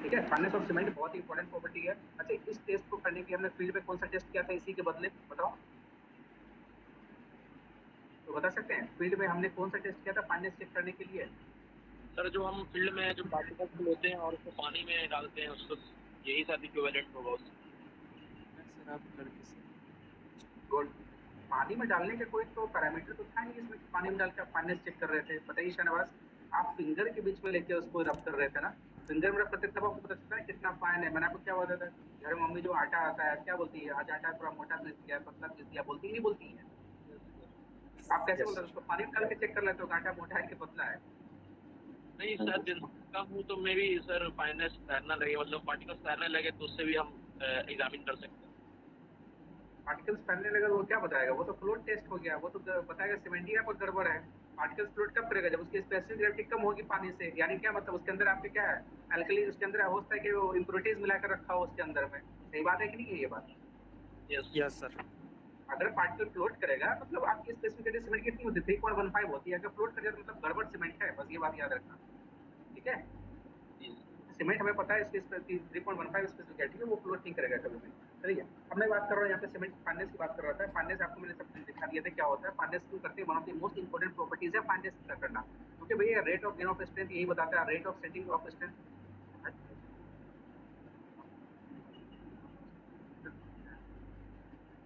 ठीक है। Finance of cement बहुत ही इंपॉर्टेंट प्रॉपर्टी है। अच्छा, इस टेस्ट को करने के लिए हमने फील्ड में कौन सा टेस्ट किया था इसी के बदले, बताओ तो बता सकते हैं फील्ड में हमने कौन सा टेस्ट किया था फाइनेंस चेक करने के लिए? सर जो हम फील्ड में जो पार्टिकल्स लेते हैं और उसको पानी में डालते हैं उसको, यही शायद इक्विवेलेंट होगा उससे। सर आप लड़के से गुड। पानी में डालने का कोई तो पैरामीटर तो था नहीं इसमें, पानी में डाल के आप फाइनेंस चेक कर रहे थे। बताइए शाहनवाज, आप फिंगर के बीच में लेके उसको रब कर रहे थे ना, फिंगर में रब करते तब आपको पता चलता है कितना फाइन है। मैंने आपको क्या बताया था, घर में मम्मी जो आटा आता है क्या बोलती है, आज आटा थोड़ा मोटा पीस दिया, पतला पीस दिया, बोलती नहीं बोलती है? आप कैसे बोल रहे हो, उसको पानी में डाल के चेक कर लेते हो आटा मोटा है कि पतला है? नहीं सर, दिन का हूँ तो मे भी सर फाइनेंस तैरना लगे, मतलब पार्टिकल्स तैरने लगे तो उससे भी हम एग्जामिन कर सकते हैं। पार्टिकल्स फैलने लगा तो वो क्या बताएगा, वो तो फ्लोट टेस्ट हो गया, वो तो बताएगा सीमेंटिया पर गड़बड़ है। पार्टिकल्स फ्लोट कब करेगा, जब उसकी स्पेसिफिक ग्रेविटी कम होगी पानी से। यानी क्या मतलब, उसके अंदर आपके क्या है, अल्कली, उसके अंदर हो सकता है कि वो इम्प्योरिटीज मिलाकर रखा हो उसके अंदर में। सही बात है कि नहीं है ये बात? Yes sir. अगर पार्टिकल फ्लोट करेगा मतलब आपकी स्पेसिफिक ग्रेविटी सीमेंट कितनी होती है, 3.15 होती है। अगर फ्लोट करेगा तो मतलब गड़बड़ सीमेंट है, बस ये बात याद रखना, ठीक है। सीमेंट हमें पता है इसकी 3.15 स्पेसिफिक है, वो फ्लोट नहीं करेगा कभी भी। चलिए, अब मैं बात कर रहा हूँ यहाँ पे सीमेंट फाइनेंस की बात कर रहा था। फाइनेंस आपको मैंने सब दिखा दिया था क्या होता है, फाइनेंस क्यों करते हैं। One of the most important properties है फाइनेंस का करना, क्योंकि भैया rate of gain of strength यही बताता है, rate of setting of strength.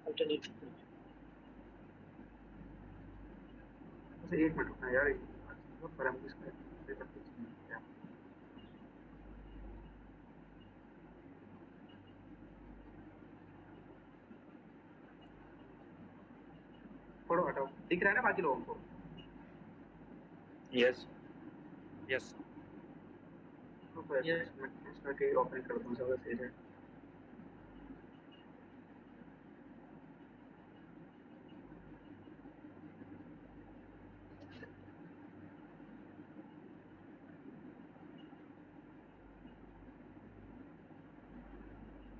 अच्छा एक मिनट रुकना यार, बहुत बड़ा मुश्किल है। छोड़ो हटाओ, दिख रहा है ना बाकी लोगों को? यस यस मैं ओपन कर दूँ ज्यादा सही है।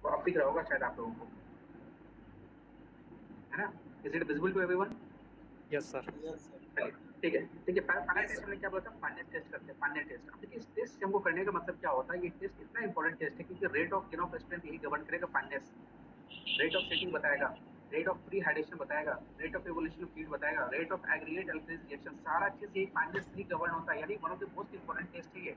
तो अब दिख रहा होगा शायद आप लोगों को, है ना? Is it visible to everyone? Yes sir. ठीक है, देखिए फाइनल टेस्ट में क्या बोलता है, फाइनल टेस्ट करते हैं, फाइनल टेस्ट। अब देखिए इस टेस्ट से हमको करने का मतलब क्या होता है, ये टेस्ट इतना इंपॉर्टेंट टेस्ट है क्योंकि rate of gain of strength यही गवर्न करेगा फाइनेंस। रेट ऑफ सेटिंग बताएगा, रेट ऑफ प्री हाइड्रेशन बताएगा, rate of evolution of heat बताएगा, rate of aggregate alkalis reaction, सारा चीज यही फाइनेंस से ही गवर्न होता है। यानी one of the most important test है ये,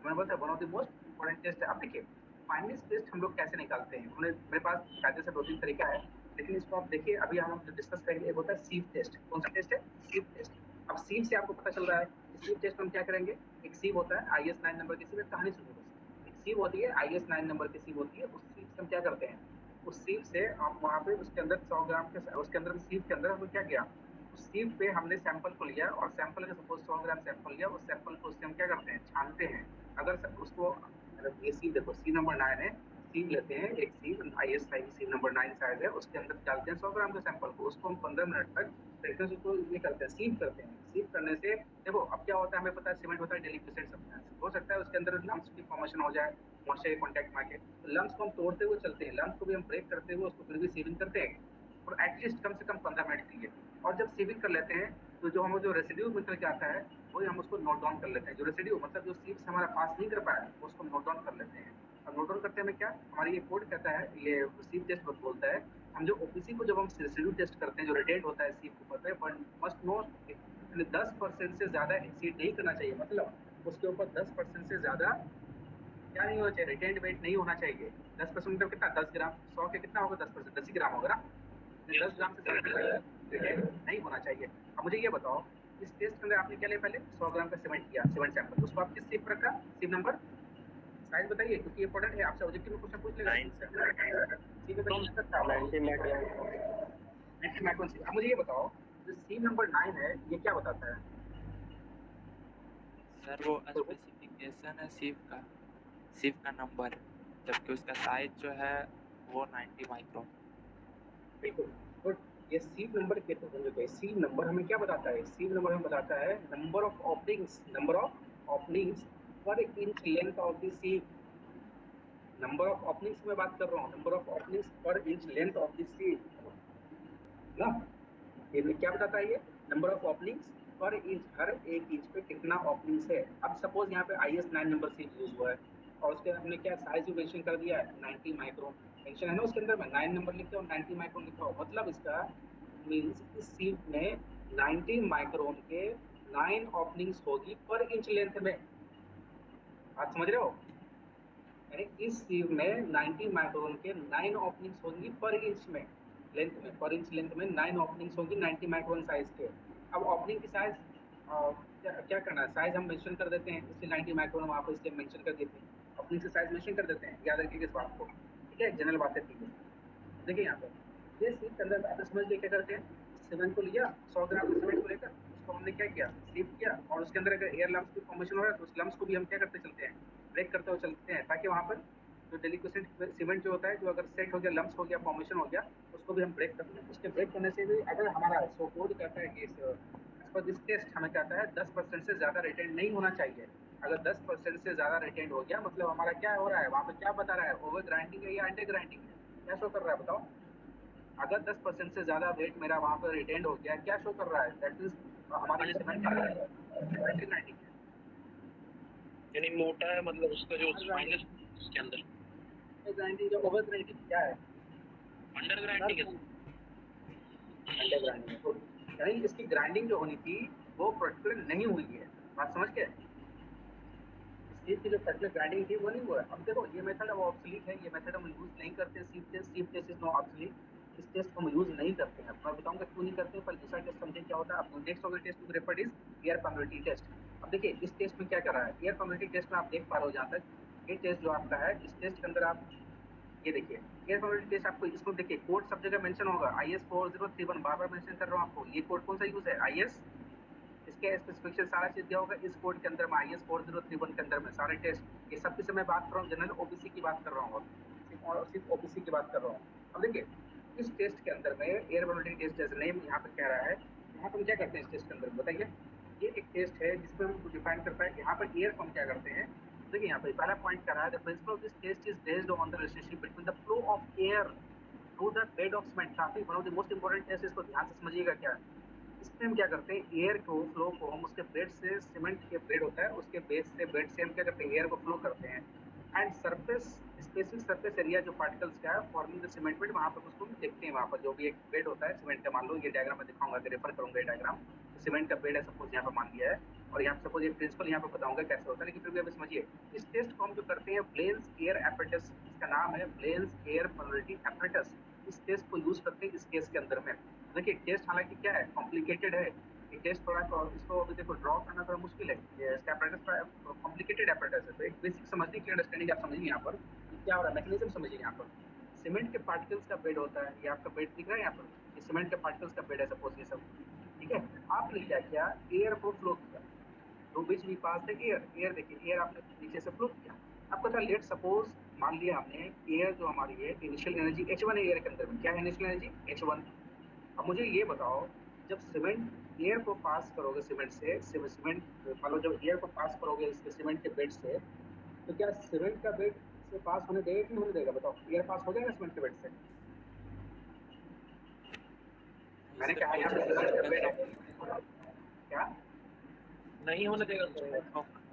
मैंने बोला one of the most important test है। अब देखिए फाइनेंस टेस्ट हम लोग कैसे निकालते हैं, हमने मेरे पास कायदे से 2-3 तरीका है, लेकिन इसको आप देखिए अभी हम जो डिस्कस करेंगे एक होता है सीव टेस्ट। कौन सा टेस्ट है? सीव टेस्ट। अब सीव से आपको पता चल रहा है कि सीव टेस्ट में हम क्या करेंगे, एक सीव होता है IS 9 नंबर की सीव, कहानी सुनिए बस। एक सीव होती है IS 9 नंबर की सीव होती है, उस सीव से हम क्या करते हैं, उस सीव से आप वहां पे उसके अंदर 100 ग्राम के, उसके अंदर सीव के अंदर हमने क्या किया, उस सीव पे हमने सैंपल को लिया और सैंपल का सपोज 100 ग्राम सैंपल लिया, उस सैंपल को उससे हम क्या करते हैं, छानते हैं। अगर उसको, ये सीव देखो, सीव नंबर 9 है, सीव लेते हैं एक सीव IS सीव नंबर 9 साइज है, उसके अंदर डालते हैं 100 ग्राम के सैंपल को, उसको हम 15 मिनट तक तरीके से उसको ये करते हैं, सीव करते हैं। सीव करने से देखो अब क्या होता है, हमें पता है सीमेंट होता है डेलिकेट सब्सटेंस, हो सकता है उसके अंदर लम्स की फॉर्मेशन हो जाए मॉइस्चर के कॉन्टैक्ट में आके, तो लम्स को हम तोड़ते हुए चलते हैं, लम्स को भी हम ब्रेक करते हुए उसको फिर भी सीविंग करते हैं, और एटलीस्ट कम से कम 15 मिनट के लिए। और जब सीविंग कर लेते हैं तो जो हम जो रेसिड्यू निकल के आता है वही हम उसको नोट डाउन कर लेते हैं। जो रेसिड्यू मतलब जो सीव से हमारा पास नहीं कर पाया उसको नोट डाउन कर लेते हैं। अब नोट डाउन करते हैं क्या, हमारी ये कोड कहता है, ये सीव टेस्ट बोलता है, हम जो ओपीसी को जब हम रेसिड्यू टेस्ट करते हैं जो रिटेंट होता है सीव के ऊपर पे, बट मस्ट नो 10% से ज्यादा एक्सीड नहीं करना चाहिए, मतलब उसके ऊपर 10% से ज्यादा क्या नहीं होना चाहिए, रिटेंड वेट नहीं होना चाहिए। 10% मतलब कितना, 10 ग्राम, 100 के कितना होगा, 10%, 10 ही ग्राम होगा ना। 10 ग्राम से ज्यादा रिटेंड नहीं होना चाहिए। अब मुझे ये बताओ, इस टेस्ट के अंदर आपने क्या लिया, पहले 100 ग्राम का सीमेंट किया, सीमेंट सैंपल, उसको आप किस सीव पर रखा, सीव नंबर, साइज बताइए क्योंकि इंपॉर्टेंट है, आपसे ऑब्जेक्टिव में क्वेश्चन पूछ लेगा। 90 माइक्रोन सीव। अब मुझे ये बताओ, जो सीव नंबर 9 है ये क्या बताता है? सर वो स्पेसिफिकेशन है सिव का नंबर, जबकि उसका साइज जो है वो 90 माइक्रोन। बिल्कुल गुड। ये सीव नंबर के तो समझो, सीव नंबर हमें क्या बताता है, सीव नंबर हमें बताता है number of openings, number of openings पर inch length of the sieve. Number of openings की मैं बात कर रहा हूँ, नंबर ऑफ ओपनिंग्स पर inch length of the sieve ना। ये क्या बताता है, ये नंबर ऑफ ओपनिंग्स पर इंच, हर एक इंच पे कितना ओपनिंग्स है। अब सपोज यहाँ पे IS 9 नंबर सीव यूज हुआ है, और उसके हमने क्या साइज भी मेंशन कर दिया है 90 माइक्रोन मेंशन है ना उसके अंदर में 9 नंबर लिखा हो 90 माइक्रोन लिखा हो मतलब इसका मीन्स इस सीव में 90 माइक्रोन के 9 ओपनिंग्स होगी पर इंच लेंथ में। आप समझ रहे हो? यानी इस सीव में 90 माइक्रोन के 9 ओपनिंग्स होंगी पर इंच में लेंथ में, पर इंच लेंथ में 9 ओपनिंग्स होंगी 90 माइक्रोन साइज के। अब ओपनिंग की साइज क्या करना है, साइज हम मेंशन कर देते हैं, इसलिए 90 माइक्रोन वहाँ पर इसलिए मेंशन कर देते हैं, ओपनिंग से साइज मेंशन कर देते हैं, याद रखिए इस बात को, ठीक है, जनरल बातें थी ये। देखिए यहाँ पर ये सीव के अंदर आप समझ लिए क्या करते हैं, सीमेंट को लिया 100 ग्राम सीमेंट को लेकर उसको हमने क्या किया, सीव किया, और उसके अंदर अगर एयर लम्स की फॉर्मेशन हो रहा है तो उस लम्स को भी हम क्या करते चलते हैं, ब्रेक करते हुए चलते हैं, ताकि वहाँ पर जो डेलिक्वेसेंट सीमेंट जो होता है, जो अगर सेट हो गया, लम्स हो गया, फॉर्मेशन हो गया, उसको भी हम ब्रेक कर लें। उसके ब्रेक करने से भी अगर हमारा सो कोड कहता है कि एज पर दिस टेस्ट हमें कहता है 10% से ज़्यादा रिटेंड नहीं होना चाहिए। अगर 10% से ज़्यादा रिटेंड हो गया मतलब हमारा क्या हो रहा है, वहाँ पर क्या बता रहा है, ओवर ग्राइंडिंग है या अंडर ग्राइंडिंग है, क्या शो कर रहा है बताओ? अगर 10% से ज़्यादा वेट मेरा वहाँ पर रिटेंड हो गया, क्या शो कर रहा है, दैट मीन्स हमारी सीमेंट अंडर ग्राइंडिंग है। यानी मोटा है, मतलब उसका जो स्पाइनस उसके अंदर ग्राइंडिंग या ओवर ग्राइंडिंग क्या है? अंडर ग्राइंडिंग है। अंडर ग्राइंडिंग तो यानी इसकी ग्राइंडिंग जो होनी थी वो पर्टिकुलर नहीं हुई है, बात समझ के? सीप की जो पर्टिकुलर ग्राइंडिंग थी वो नहीं हुआ है। अब देखो ये मेथड अब ऑब्सोलीट है, ये मेथड हम यूज नहीं करते, सीप टेस्ट इज नो ऑब्सोलीट, इस टेस्ट को हम यूज नहीं करते हैं। मैं बताऊंगा क्यों नहीं करते हैं, पर दूसरा टेस्ट समझे क्या होता है। अब next of the test to referred is air permittivity test. अब देखिए इस टेस्ट में क्या कर रहा है, एयर परमिटिविटी टेस्ट में आप देख पा रहे हो जहाँ तक ये टेस्ट जो आपका है, इस टेस्ट के अंदर आप ये देखिए एयर क्वालिटी टेस्ट, आपको इसको देखिए कोड सब जगह मेंशन होगा, IS 4031 बार बार मेंशन कर रहा हूँ आपको। ये कोड कौन सा यूज है, IS, इसके स्पेसिफिकेशन सारा चीज दिया होगा इस कोड के अंदर में, IS 4031 के अंदर में सारे टेस्ट। ये सब की मैं बात कर रहा हूँ जनरल OBC की बात कर रहा हूँ, सिर्फ OBC की बात कर रहा हूँ। अब देखिए इस टेस्ट के अंदर में एयर क्वालिटी टेस्ट जैसे नेम यहाँ पे कह रहा है, यहाँ पर हम क्या करते हैं इस टेस्ट के अंदर बताइए। ये एक टेस्ट है जिसमें हम डिफाइन करता है, यहाँ पर एयर को हम क्या करते हैं, देखिए यहाँ पे पहला पॉइंट कर रहा है, the principle of this test is based on the relationship between the flow of air through the bed of cement. काफी one of the most important test, इसको ध्यान से समझिएगा क्या है। इसमें हम क्या करते हैं, एयर को फ्लो को हम उसके बेड से, सीमेंट के बेड होता है उसके बेस से, बेड से हम क्या करते हैं, एयर को फ्लो करते हैं, and surface, specific surface area जो पार्टिकल्स का है फॉर्मिंग द सीमेंट बेड, वहां पर उसको हम देखते हैं। वहां पर जो भी एक बेड होता है सीमेंट का, मान लो ये डायग्राम में दिखाऊंगा, रेफर करूंगा ये डायग्राम, तो सीमेंट का बेड है सपोज यहाँ पर मान लिया है, और यहाँ सपोज ये प्रिंसिपल यहाँ पर बताऊंगा कैसे होता है, लेकिन फिर भी अभी समझिए इस टेस्ट को हम जो करते हैं ब्लेन्स एयर एपरेटस, इसका नाम है ब्लेन्स एयर परमिटिविटी एपरेटस। इस टेस्ट को यूज करते हैं इस केस के अंदर में। देखिए टेस्ट हालांकि क्या है, कॉम्प्लिकेटेड है ये टेस्ट, थोड़ा इसको अभी देखो ड्रॉ करना थोड़ा मुश्किल है, ये इसका apparatus थोड़ा कॉम्प्लिकेटेड apparatus है, तो एक बेसिक समझने की अंडरस्टैंडिंग आप समझिए यहाँ पर कि क्या हो रहा है, मैकेनिज्म समझिए। यहाँ पर सीमेंट के पार्टिकल्स का बेड होता है, ये आपका बेड दिख रहा है यहाँ पर, ये सीमेंट के पार्टिकल्स का बेड है सपोज ये सब, ठीक है। आपने क्या किया, एयर को फ्लो किया, through which we pass the air, air देखिए एयर आपने नीचे से फ्लो किया। आपको था लेट सपोज मान लिया हमने एयर जो हमारी है इनिशियल एनर्जी H1 है एयर के अंदर में, क्या है इनिशियल एनर्जी H1। अब मुझे ये बताओ, जब सीमेंट एयर को पास करोगे सीमेंट से, सीमेंट मान लो जब एयर को पास करोगे इसके सीमेंट के बेड से, तो क्या सीमेंट का बेड से पास होने देगा कि नहीं होने देगा बताओ, एयर पास हो जाएगा सीमेंट के बेड से? मैंने इससे कहा यहाँ पे सीमेंट का बेड है क्या, नहीं होने देगा सर।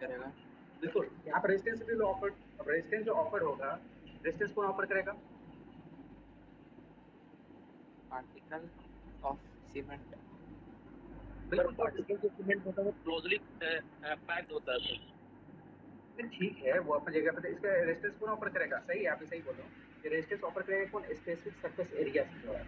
करेगा बिल्कुल यहाँ पर रेजिस्टेंस भी ऑफर्ड। अब रेजिस्टेंस जो ऑफर होगा, रेजिस्टेंस कौन ऑफर करेगा, पार्टिकल ऑफ सीमेंट। बिल्कुल पार्टिकल जो सीमेंट होता है वो क्लोजली पैक्ड होता है सर। ठीक है, वो अपनी जगह पे, इसका रेजिस्टेंस कौन ऑफर करेगा, सही है, आपने सही बोल रहे हो, ये रेजिस्टेंस ऑफर करेगा कौन, स्पेसिफिक सरफेस एरिया से जो है,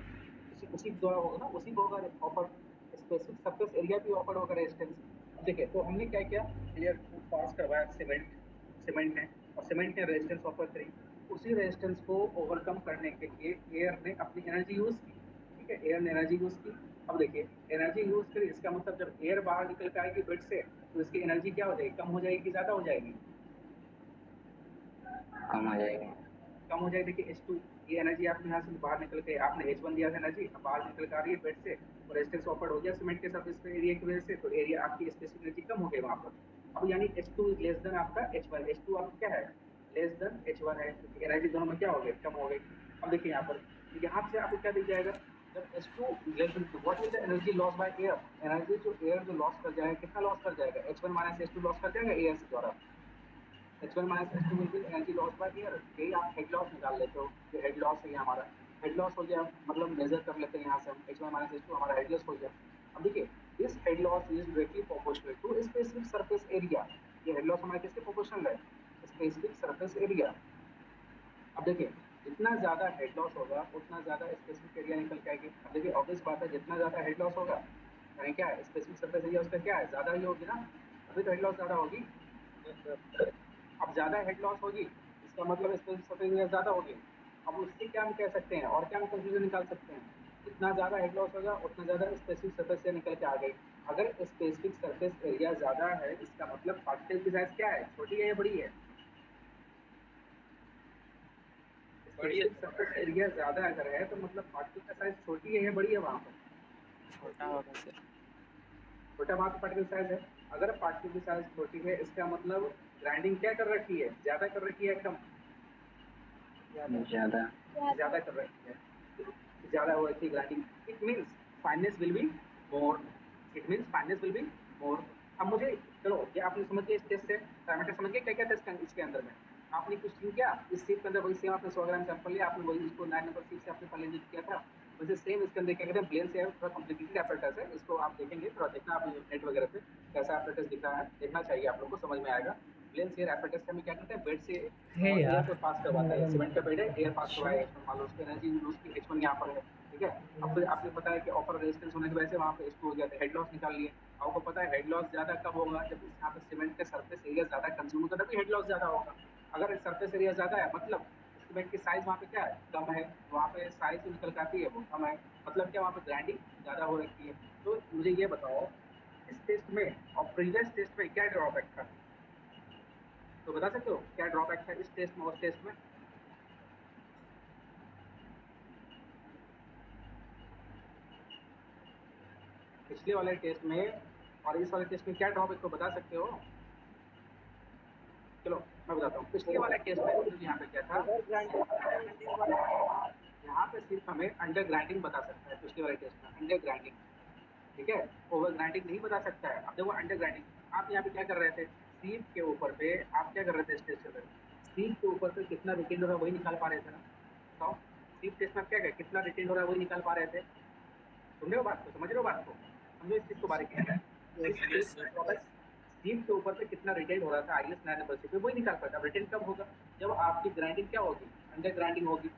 उसी द्वारा होगा ना, उसी को होगा ऑफर, स्पेसिफिक सरफेस एरिया भी ऑफर होगा रेजिस्टेंस। अब देखिए तो हमने क्या किया, एयर को पास करवाया सीमेंट ने, और सीमेंट ने रेजिस्टेंस ऑफर करी, उसी रेजिस्टेंस को ओवरकम करने के लिए एयर ने अपनी एनर्जी यूज की, ठीक है, एयर ने एनर्जी यूज की। अब देखिए एनर्जी यूज करी, इसका मतलब जब एयर बाहर निकल के आएगी बेड से, तो इसकी एनर्जी क्या हो जाएगी, कम हो जाएगी कि ज्यादा हो जाएगी, कम आ जाएगा। कम हो जाएगी। देखिए H2, ये एनर्जी आपने यहाँ से बाहर निकल के, आपने H1 दिया था एनर्जी, अब बाहर निकल के आ रही है बेड से, और रेजिस्टेंस ऑफर्ड हो गया सीमेंट के सरफेस पे एरिया की वजह से, तो एरिया आपकी स्पेसिफिक एनर्जी कम हो गई वहां पर। अब यानी H2 इज लेस देन आपका H1, H2 आपका क्या है, लेस देन H1 है, क्योंकि एनर्जी दोनों में क्या हो गई, कम हो गई। अब देखिए यहाँ पर, यहाँ से आपको क्या दिख जाएगा, जब H2 less than, what is the energy loss by air, energy जो एयर जो लॉस कर जाएगा, कितना लॉस कर जाएगा, H1 माइनस H2 लॉस कर जाएगा एयर से द्वारा, H1 minus H2 will be energy loss by air। यही आप हेड लॉस निकाल लेते हो, जो हेड लॉस है ये हमारा हेड लॉस हो गया, मतलब मेजर कर लेते हैं यहाँ से हम H1 minus H2 हमारा हेड लॉस हो गया। अब देखिए this head loss is directly proportional to specific surface area. ये हेड लॉस हमारा किसके प्रोपोर्शनल है? Specific surface area. अब देखिए जितना ज़्यादा हेड लॉस होगा उतना ज़्यादा स्पेसिफिक एरिया निकल के आएगी। अब देखिए ऑब्वियस बात है, जितना ज़्यादा हेड लॉस होगा यानी क्या है, स्पेसिफिक सरफेस एरिया उसका क्या है, ज़्यादा ही होगी ना, अभी तो हेड लॉस ज़्यादा होगी। अब ज़्यादा हेड लॉस होगी इसका मतलब स्पेसिफिक सरफेस एरिया ज़्यादा होगी। अब उससे क्या हम कह सकते हैं और क्या हम कंक्लूजन निकाल सकते हैं? जितना ज़्यादा हेड लॉस होगा उतना ज़्यादा स्पेसिफिक सरफेस एरिया निकल के आ गई। अगर स्पेसिफिक सरफेस एरिया ज़्यादा है इसका मतलब पार्टिकल की साइज क्या है, छोटी है या बड़ी है? बड़ी है स्पेसिफिक सरफेस एरिया ज़्यादा अगर है तो मतलब पार्टिकल का साइज छोटी है या बड़ी है वहाँ पर? छोटा होगा सर। छोटा वहाँ पर पार्टिकल साइज है। अगर पार्टिकल की साइज छोटी है इसका मतलब ग्राइंडिंग क्या कर रखी है, ज़्यादा कर रखी है कम? ज़्यादा ज़्यादा कर रखी है, ज़्यादा हो रखी है grinding. It means fineness will be more, it means fineness will be more. अब मुझे चलो ये आपने समझ गया, इस टेस्ट से पैरामीटर समझ गए क्या क्या टेस्ट हैं इसके अंदर में। आपने कुछ नहीं किया, इस सीट के अंदर वही सेम आपने 100 ग्राम सैंपल लिया, आपने वही इसको 9 नंबर सीट से आपने पहले यूज किया था, वैसे सेम इसके अंदर क्या कहते हैं प्लेन से है, थोड़ा कॉम्प्लिकेटेड एपरेटस है, इसको आप देखेंगे थोड़ा देखना आप नेट वगैरह पे कैसा एपरेटस दिख रहा है, देखना चाहिए आप लोग को, समझ में आएगा। प्लेन से एयर एपरेटस से हमें क्या करते हैं, बेड से एयर को पास करवाता है, सीमेंट का बेड है, एयर पास करवाया H1, मान लो उसकी एनर्जी उसकी H1 यहाँ पर है, ठीक है। अब फिर आपने पता है कि ऑपर रेजिस्टेंस होने की वजह से वहाँ पे H2 हो गया था, हेड लॉस निकाल लिए। आपको पता है हेड लॉस ज्यादा कब होगा, जब यहाँ पे सीमेंट का सरफेस एरिया ज्यादा कंज्यूम होगा तभी हेड लॉस ज्यादा होगा। अगर सरफेस एरिया ज्यादा है मतलब सीमेंट की साइज वहाँ पे क्या है, कम है, वहाँ पे साइज जो निकल के आती है वो कम है, मतलब क्या वहाँ पे ग्राइंडिंग ज्यादा हो रखी है। तो मुझे ये बताओ इस टेस्ट में और प्रीवियस टेस्ट में क्या ड्रॉबैक था, तो बता सकते हो क्या ड्रॉबैक था इस टेस्ट में और टेस्ट में? पिछले वाले टेस्ट में और इस वाले टेस्ट में क्या ड्रॉबैक को बता सकते हो? चलो मैं बताता हूँ, पिछले वाले टेस्ट में जो यहाँ पे क्या था, यहाँ पे सिर्फ हमें अंडर ग्राइंडिंग बता सकता है, पिछले वाले टेस्ट में अंडर ग्राइंडिंग, ठीक है, ओवर ग्राइंडिंग नहीं बता सकता है। अब देखो अंडर ग्राइंडिंग आप यहाँ पे क्या कर रहे थे, सीप के ऊपर पे आप क्या कर रहे थे, स्टेज पे सीप के ऊपर पे कितना रिटेन हो रहा है वही निकाल पा रहे थे ना, बताओ सीप टेस्ट में आप क्या क्या कितना रिटेन हो रहा है वही निकाल पा रहे थे, सुन रहे हो बात को, समझ रहे हो बात को, समझो इस चीज को बारीकी से। इस यस टेस्ट में ड्रॉबैक सीप के ऊपर पे कितना रिटेन हो रहा था आईएस 9 नंबर सीप पे वही निकाल पाता। रिटेन कब होगा, जब आपकी ग्राइंडिंग क्या होगी, अंडर ग्राइंडिंग होगी,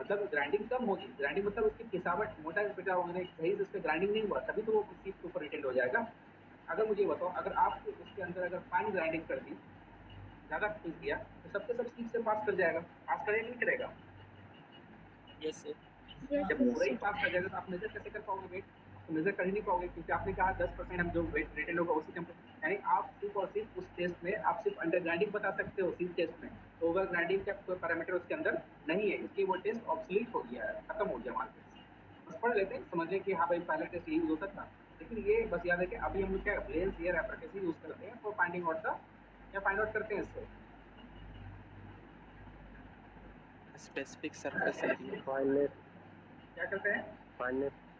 मतलब ग्राइंडिंग कम होगी, ग्राइंडिंग मतलब उसकी पिसावट मोटा पिटा होने सही से उसका ग्राइंडिंग नहीं हुआ तभी तो वो सीप के ऊपर रिटेन हो जाएगा। अगर मुझे बताओ अगर आप उसके अंदर अगर फाइन ग्राइंडिंग कर दी, ज्यादा पीस दिया तो सबके सब सीप से पास कर जाएगा, पास करेगा नहीं करेगा? Yes sir. जब पूरा ही पास कर जाएगा तो आप मेजर कैसे कर पाओगे वेट, तो मेजर कर ही नहीं पाओगे क्योंकि आपने कहा 10% हम जो वेट रिटेन होगा उसी टेम्परेचर, यानी आप सिर्फ और सिर्फ उस टेस्ट में आप सिर्फ अंडर ग्राइंडिंग बता सकते हो सिर्फ टेस्ट में, ओवर ग्राइंडिंग का कोई पैरामीटर उसके अंदर नहीं है, इसलिए वो टेस्ट ऑब्सोलीट हो गया है, खत्म हो गया हमारे टेस्ट। बस पढ़ लेते हैं समझने कि हाँ भाई पहला टेस्ट यही यूज होता था, लेकिन ये बस याद है कि अभी हम लोग क्या प्लेन एयर एप्लीकेशन यूज करते हैं फॉर फाइंडिंग आउट द, क्या फाइंड आउट करते हैं इससे, स्पेसिफिक सरफेस एरिया। फाइननेस क्या करते हैं, फाइननेस फाइननेस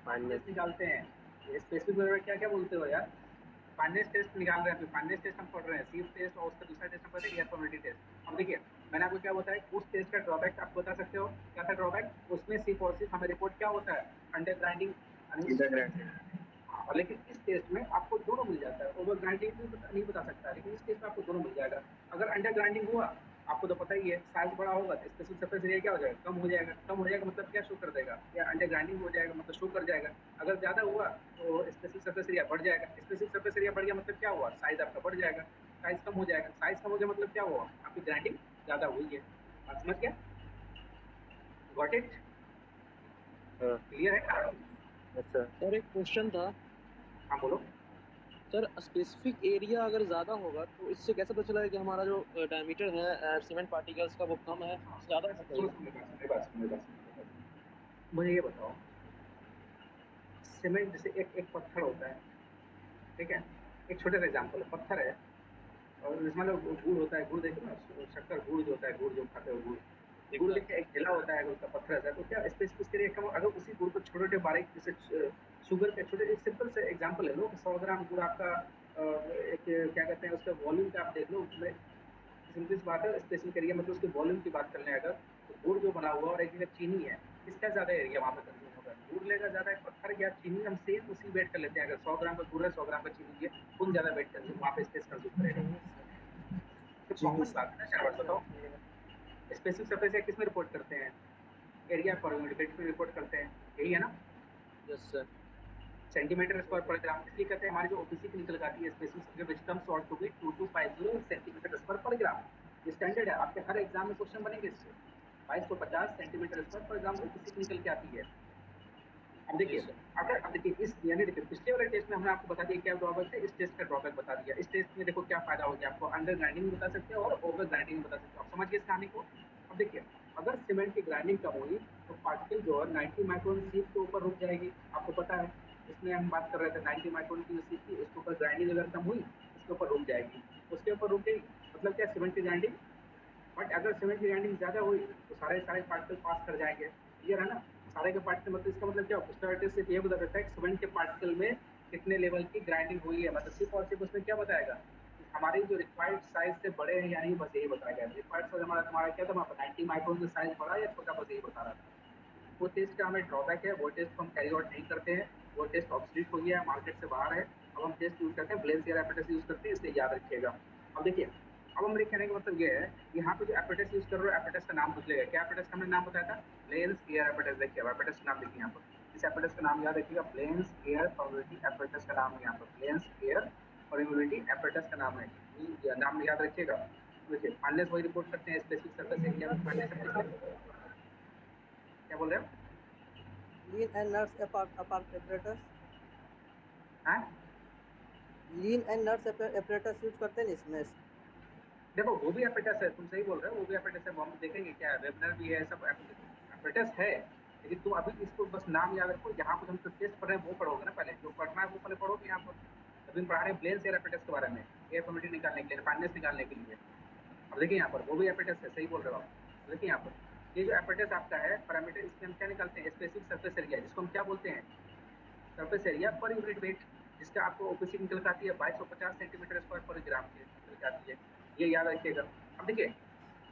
फाइननेस निकालते हैं। स्पेसिफिक में क्या क्या बोलते हो यार, फाइननेस टेस्ट निकाल रहे हैं, फाइननेस टेस्ट हम पढ़ रहे हैं, सीप टेस्ट और उसका दूसरा टेस्ट हम पढ़ते हैं एयर क्वालिटी टेस्ट। अब देखिए मैंने आपको क्या बताया, उस टेस्ट का ड्रॉबैक आप बता सकते हो क्या था ड्रॉबैक, उसमें सिर्फ और सिर्फ हमें रिपोर्ट क्या होता है, अंडर ग्राइंडिंग, इंटरग्रेटेड और लेकिन इस टेस्ट में आपको दोनों मिल जाता है, ओवर ग्राइंडिंग भी नहीं बता सकता, लेकिन इस टेस्ट में आपको दोनों मिल जाएगा। अगर अंडर ग्राइंडिंग हुआ आपको तो पता ही है साइज बड़ा होगा तो स्पेसिफिक सरफेस एरिया क्या हो जाएगा, कम हो जाएगा, कम हो जाएगा मतलब क्या शो कर देगा, या अंडर ग्राइंडिंग हो जाएगा मतलब शो कर जाएगा। अगर ज्यादा हुआ तो स्पेसिफिक सरफेस एरिया बढ़ जाएगा, स्पेसिफिक सरफेस एरिया बढ़ गया मतलब क्या हुआ, साइज आपका बढ़ जाएगा, साइज कम हो जाएगा, साइज कम हो गया मतलब क्या हुआ, आपकी ग्राइंडिंग ज्यादा हुई है। बात समझ गया, गॉट इट, हाँ क्लियर है? अच्छा सर एक क्वेश्चन था हाँ बोलो। सर, स्पेसिफिक एरिया अगर ज़्यादा होगा तो इससे कैसे पता चला है कि हमारा जो डायमीटर है सीमेंट पार्टिकल्स का वो कम है, ज़्यादा होना सुनो चाहिए? सुनो मेरी बात, मेरी बात, मेरी बात, मुझे ये बताओ सीमेंट जैसे एक एक पत्थर होता है, ठीक है, एक छोटा सा एग्जाम्पल है, पत्थर है और इसमें मतलब गुड़ होता है, गुड़ देखो ना, शक्कर गुड़ जो होता है, गुड़ जो खाते हो गुड़, गुड़ देखिए एक ढेला होता है, अगर उसका पत्थर रहता है तो क्या स्पेस उसके लिए कम, अगर उसी गुड़ को छोटे छोटे बारीक जैसे शुगर के छोटे, एक सिंपल से एग्जाम्पल ले लो कि 100 ग्राम गुड़ आपका एक क्या कहते हैं उसका वॉल्यूम का आप देख लो, उसमें सिंपल सी बात है, स्पेसिफिक एरिया मतलब उसके वॉल्यूम की बात कर लें अगर, तो गुड़ जो बना हुआ और एक जगह चीनी है, किसका ज़्यादा एरिया वहाँ पे कंज्यूम होगा? गुड़ लेगा ज़्यादा, पत्थर या चीनी, हम सेम उसी वेट कर लेते हैं। अगर 100 ग्राम का गुड़ है, 100 ग्राम का चीनी है, कौन ज़्यादा वेट कंज्यूम वहाँ पे स्पेस कंज्यूम करेगा? तो चीनी कॉमन सर। बात है ना, शायद बताओ। स्पेसिफिक सरफेस या किस में रिपोर्ट करते हैं? एरिया पर यूनिट में रिपोर्ट करते हैं, यही है ना? Yes sir. Centimetre square per ग्राम, इसलिए कहते हैं हमारी जो ओपीसी की निकल आती है specific surface which comes out to be 2250 centimetre square per gram. ये स्टैंडर्ड है, आपके हर एग्जाम में क्वेश्चन बनेंगे इससे। 2250 सेंटीमीटर स्क्वायर पर ग्राम ओपीसी की निकल के आती है। अब देखिए, अगर अब देखिए इस यानी देखिए पिछले वाले टेस्ट में हमने आपको बता दिया क्या ड्रॉबैक है, इस टेस्ट का ड्रॉबैक बता दिया। इस टेस्ट में देखो क्या फायदा हो गया आपको, अंडर ग्राइंडिंग बता सकते हैं और ओवर ग्राइंडिंग बता सकते हो। आप समझ गए इस कहानी को? अब देखिए, अगर सीमेंट की ग्राइंडिंग कम हुई तो पार्टिकल जो है 90 माइक्रोन सीप के ऊपर रुक जाएगी, आपको पता है। इसमें हम बात कर रहे थे 90 माइक्रोन की जो सीप थी, उसके ऊपर ग्राइंडिंग अगर कम हुई, इसके ऊपर रुक जाएगी। उसके ऊपर रुक गई मतलब क्या, सीमेंट की ग्राइंडिंग। बट अगर सीमेंट की ग्राइंडिंग ज़्यादा हुई तो सारे सारे पार्टिकल पास कर जाएंगे, क्लियर है ना? सारे के पार्टिकल मतलब इसका मतलब क्या हो, पिछले वाले से ये बता देता है कि सीमेंट के पार्टिकल में कितने लेवल की ग्राइंडिंग हुई है, मतलब सिर्फ और सिर्फ उसमें क्या बताएगा कि हमारी जो रिक्वायर्ड साइज से बड़े हैं या नहीं, बस यही बताएगा। रिक्वायर्ड साइज हमारा तुम्हारा क्या था, 90 माइक्रोन का साइज बड़ा या छोटा, बस यही बता रहा था। वो टेस्ट का हमें ड्रॉबैक है, वो टेस्ट हम कैरी आउट नहीं करते हैं, वो टेस्ट ऑब्सोलीट हो गया है, मार्केट से बाहर है। अब हम टेस्ट यूज करते हैं, ब्लेंस एयर एपेटस यूज करते हैं, इसलिए याद रखिएगा। अब देखिए, अब हम कहने का मतलब ये है, यहाँ पे जो एपेटस यूज कर रहे हो, एपेटस का नाम पूछ लेगा। क्या एपेटस का हमने नाम बताया था? Blaine's air apparatus. देखिए एपेटस का नाम देखिए यहाँ पर, इस एपेटस का नाम याद रखिएगा, ब्लेंस एयर परमेबिलिटी एपेटस का नाम है यहाँ पर, ब्लेंस एयर परमेबिलिटी एपेटस का नाम है, ये नाम याद रखिएगा। देखिए फाइननेस वही रिपोर्ट करते हैं, स्पेसिफिक सरफेस एरिया में फाइननेस है, किसने क्या बोल रहे हो? लीन एंड नट्स apparatus, हाँ, lean and nuts apparatus use करते हैं ना इसमें। देखो वो भी एपेटस है, तुम सही बोल रहे हो, वो भी एपेटस है। वो हम देखेंगे क्या है, वेबिनार भी है, सब एपेटस है। लेकिन तुम अभी इसको बस नाम याद रखो, यहाँ पर हम तो टेस्ट पढ़ रहे हैं वो पढ़ोगे ना, पहले जो पढ़ना है वो पहले पढ़ोगे। यहाँ पर अभी हम पढ़ा रहे हैं प्लेन एयर एपेटस के बारे में, एयर क्वालिटी निकालने के लिए, फाइननेस निकालने के लिए। अब देखिए यहाँ पर वो भी एपेटस है, सही बोल रहे हो आप। देखिए यहाँ पर ये जो एपेटस आपका है पैरामीटर, इसमें हम क्या निकालते हैं, स्पेसिफिक सरफेस एरिया, जिसको हम क्या बोलते हैं, surface area per unit weight, जिसका आपको ओपीसी निकल के आती है 2250 सेंटीमीटर स्क्वायर पर ग्राम की निकल के आती है, ये याद रखिएगा। अब देखिए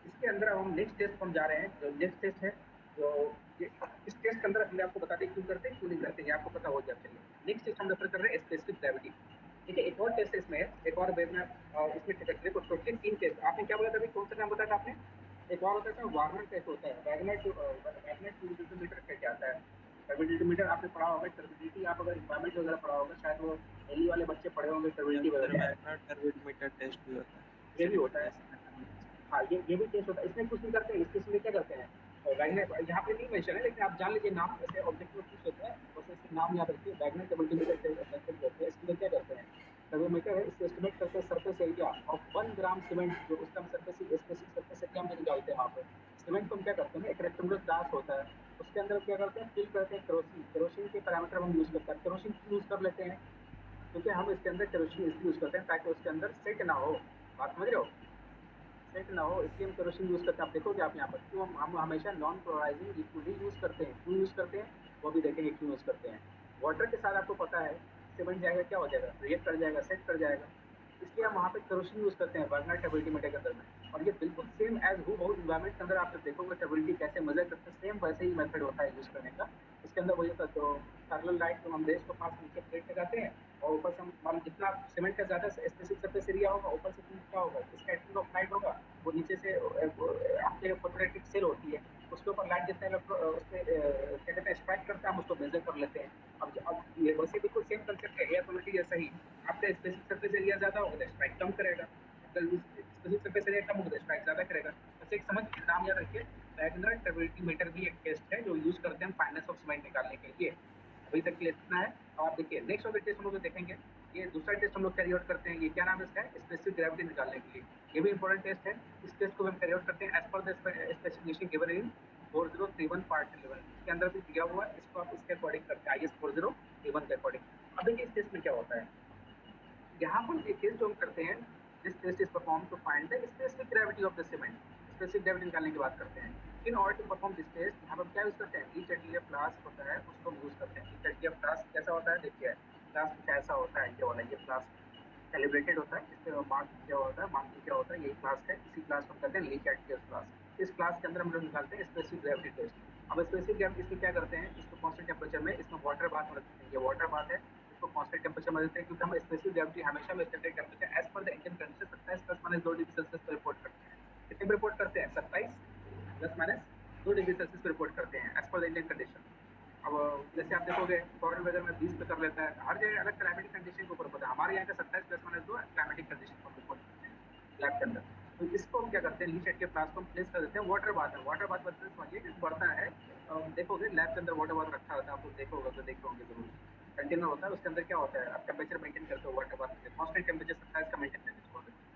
इसके अंदर अब हम नेक्स्ट टेस्ट पर हम जा रहे हैं, जो नेक्स्ट टेस्ट है, जो ये इस टेस्ट के अंदर हमने आपको बता दें क्यों करते हैं क्यों नहीं करते, ये आपको पता हो जाए। चलिए नेक्स्ट टेस्ट हम रेफर कर रहे हैं स्पेसिफिक ग्रेविटी। ठीक है, एक और टेस्ट है इसमें, एक और वेब में इसमें देखो टोटल 3 टेस्ट। आपने क्या बोला था अभी, कौन सा नाम बताया था आपने? एक और होता है वार्नर टेस्ट होता है, वैगनर ट्यूबिलिटीमीटर करके आता है। ट्यूबिलिटीमीटर आपने पढ़ा होगा, ट्यूबिलिटी आप अगर इन्वायरमेंट वगैरह पढ़ा होगा, शायद वो एली वाले बच्चे पढ़े होंगे ट्यूबिलिटी वगैरह, टर्बोमीटर टेस्ट भी होता है, ये भी होता है। Sedimentation analysis. हाँ, ये भी टेस्ट होता है, इसमें कुछ नहीं करते हैं। इस केस में क्या करते हैं, वैगनर यहाँ पे नहीं मेंशन है, लेकिन आप जान लीजिए नाम, ऐसे ऑब्जेक्ट में पूछ लेते हैं, बस इसके नाम याद रखिए, वैगनर ट्यूबिलिटीमीटर मेथड होते हैं। इसके लिए क्या करते हैं, टर्बोमीटर है, इससे एस्टिमेट करते हैं surface area of 1 gram cement, जो उसका हम सरफेस स्पेसिफिक सरफेस एरिया में निकालते हैं। वहाँ पे सीमेंट को हम क्या करते हैं, एक रेक्टेंगुलर ग्लास होता है, उसके अंदर क्या करते हैं, फिल करते हैं केरोसिन। केरोसिन के पैरामीटर हम यूज करते हैं। केरोसिन क्यों यूज कर लेते हैं, क्योंकि हम इसके अंदर केरोसिन इसलिए यूज करते हैं ताकि उसके अंदर सेट ना हो, बात समझ रहे हो, सेट ना हो, इसलिए हम केरोसिन यूज करते हैं। आप देखोगे आप यहाँ पर क्यों हम हमेशा नॉन पोलराइजिंग लिक्विड ही यूज करते हैं, क्यों यूज करते हैं वो भी देखेंगे क्यों यूज करते हैं। वाटर के साथ आपको पता है सीमेंट जाएगा, क्या हो जाएगा, रिएक्ट कर जाएगा, सेट कर जाएगा, इसलिए हम वहाँ पे केरोसिन यूज करते हैं वैगनर टेबिलिटी मीटर के अंदर में। और ये बिल्कुल सेम एज हु बहुत इन्वायरमेंट के अंदर आप जब देखोगे टेबिलिटी कैसे मेजर करते हैं, सेम वैसे ही मेथड होता है यूज करने का। इसके अंदर वही होता है, तो पैरेलल लाइट को हम बेस को पास नीचे प्लेट लगाते हैं, और ऊपर से हम जितना सीमेंट का ज़्यादा स्पेसिफिक सरफेस एरिया होगा, ऊपर से क्या होगा, स्कैटरिंग ऑफ लाइट होगा, वो नीचे से आपके फोटोइलेक्ट्रिक सेल होती है, उसके ऊपर लाइट जितना उसमें क्या कहते हैं स्ट्राइक करता है, हम उसको मेजर कर लेते हैं। अब ये वैसे बिल्कुल सेम कंसेप्ट है, एयर क्वालिटी जैसा ही। आपका स्पेसिफिक सरफेस एरिया ज़्यादा होगा तो स्ट्राइक कम करेगा, आपका स्पेसिफिक सरफेस एरिया कम होगा तो स्ट्राइक ज़्यादा करेगा। बस एक समझ नाम याद रखिए, वैगनर टेबिलिटी मीटर भी एक टेस्ट है जो यूज करते हैं फाइनेंस ऑफ सीमेंट निकालने के लिए। अभी तक के लिए इतना है। और आप देखिए नेक्स्ट वाला टेस्ट हम लोग देखेंगे, ये दूसरा टेस्ट हम लोग कैरी आउट करते हैं, ये क्या नाम है इसका, स्पेसिफिक ग्रेविटी निकालने के लिए। ये भी इंपॉर्टेंट टेस्ट है। इस टेस्ट को हम कैरी आउट करते हैं as per the specification given in 4031 part 11, इसके अंदर भी दिया हुआ है, इसको आप इसके अकॉर्डिंग करते हैं, IS 4031 के अकॉर्डिंग। अब देखिए इस टेस्ट में क्या होता है, यहाँ पर एक टेस्ट जो हम करते हैं, this test is perform to find the specific gravity of the cement, specific gravity निकालने की बात करते हैं। In order to perform this test यहाँ पर क्या यूज करते हैं, ईच फ्लास्क होता है, उसको हम यूज करते हैं। ईच फ्लास्क कैसा होता है, देखिए फ्लास्क कुछ ऐसा होता है, ये वाला ये फ्लास्क, कैलिब्रेटेड होता है। इसके मार्क क्या होता है, मार्क क्या होता है, यही क्लास है, इसी क्लास को हम कहते हैं लीक एक्टिव क्लास। इस क्लास के अंदर हम लोग निकालते हैं स्पेसिफिक ग्रेविटी टेस्ट। अब स्पेसिफिक ग्रेविटी इसमें क्या करते हैं, इसको कांस्टेंट टेम्परेचर में, इसमें वाटर बाथ में रखते हैं, ये वाटर बाथ है, इसको कांस्टेंट टेम्परेचर में रखते हैं क्योंकि हम स्पेसिफिक ग्रेविटी हमेशा में static temperature as per the Indian condition 27 plus minus 2 degree Celsius पर रिपोर्ट करते हैं। कितने पर रिपोर्ट करते हैं, 27 प्लस माइनस 2 डिग्री सेल्सियस पर रिपोर्ट करते हैं as per the Indian condition. अब जैसे आप देखोगे फॉरेन वेदर में 20 पे कर लेता है, हर जगह अलग क्लाइमेटिक कंडीशन के ऊपर होता है। हमारे यहाँ का 27 प्लस माइनस 2 क्लाइमेटिक कंडीशन को रिपोर्ट करते हैं लैब के अंदर। तो इसको हम क्या करते हैं, लीच के प्लास को हम प्लेस कर देते हैं वाटर बाथ में। वाटर बाथ मतलब समझिए कि बढ़ता है, देखोगे लैब के अंदर वाटर बाथ रखा होता है, आप लोग देखोगे तो देखे होंगे जरूर, कंटेनर होता है, उसके अंदर क्या होता है, आप टेम्परेचर मेंटेन करते हो वाटर बाथ में, कांस्टेंट टेम्परेचर 27 का मेंटेन करके छोड़ देते हैं।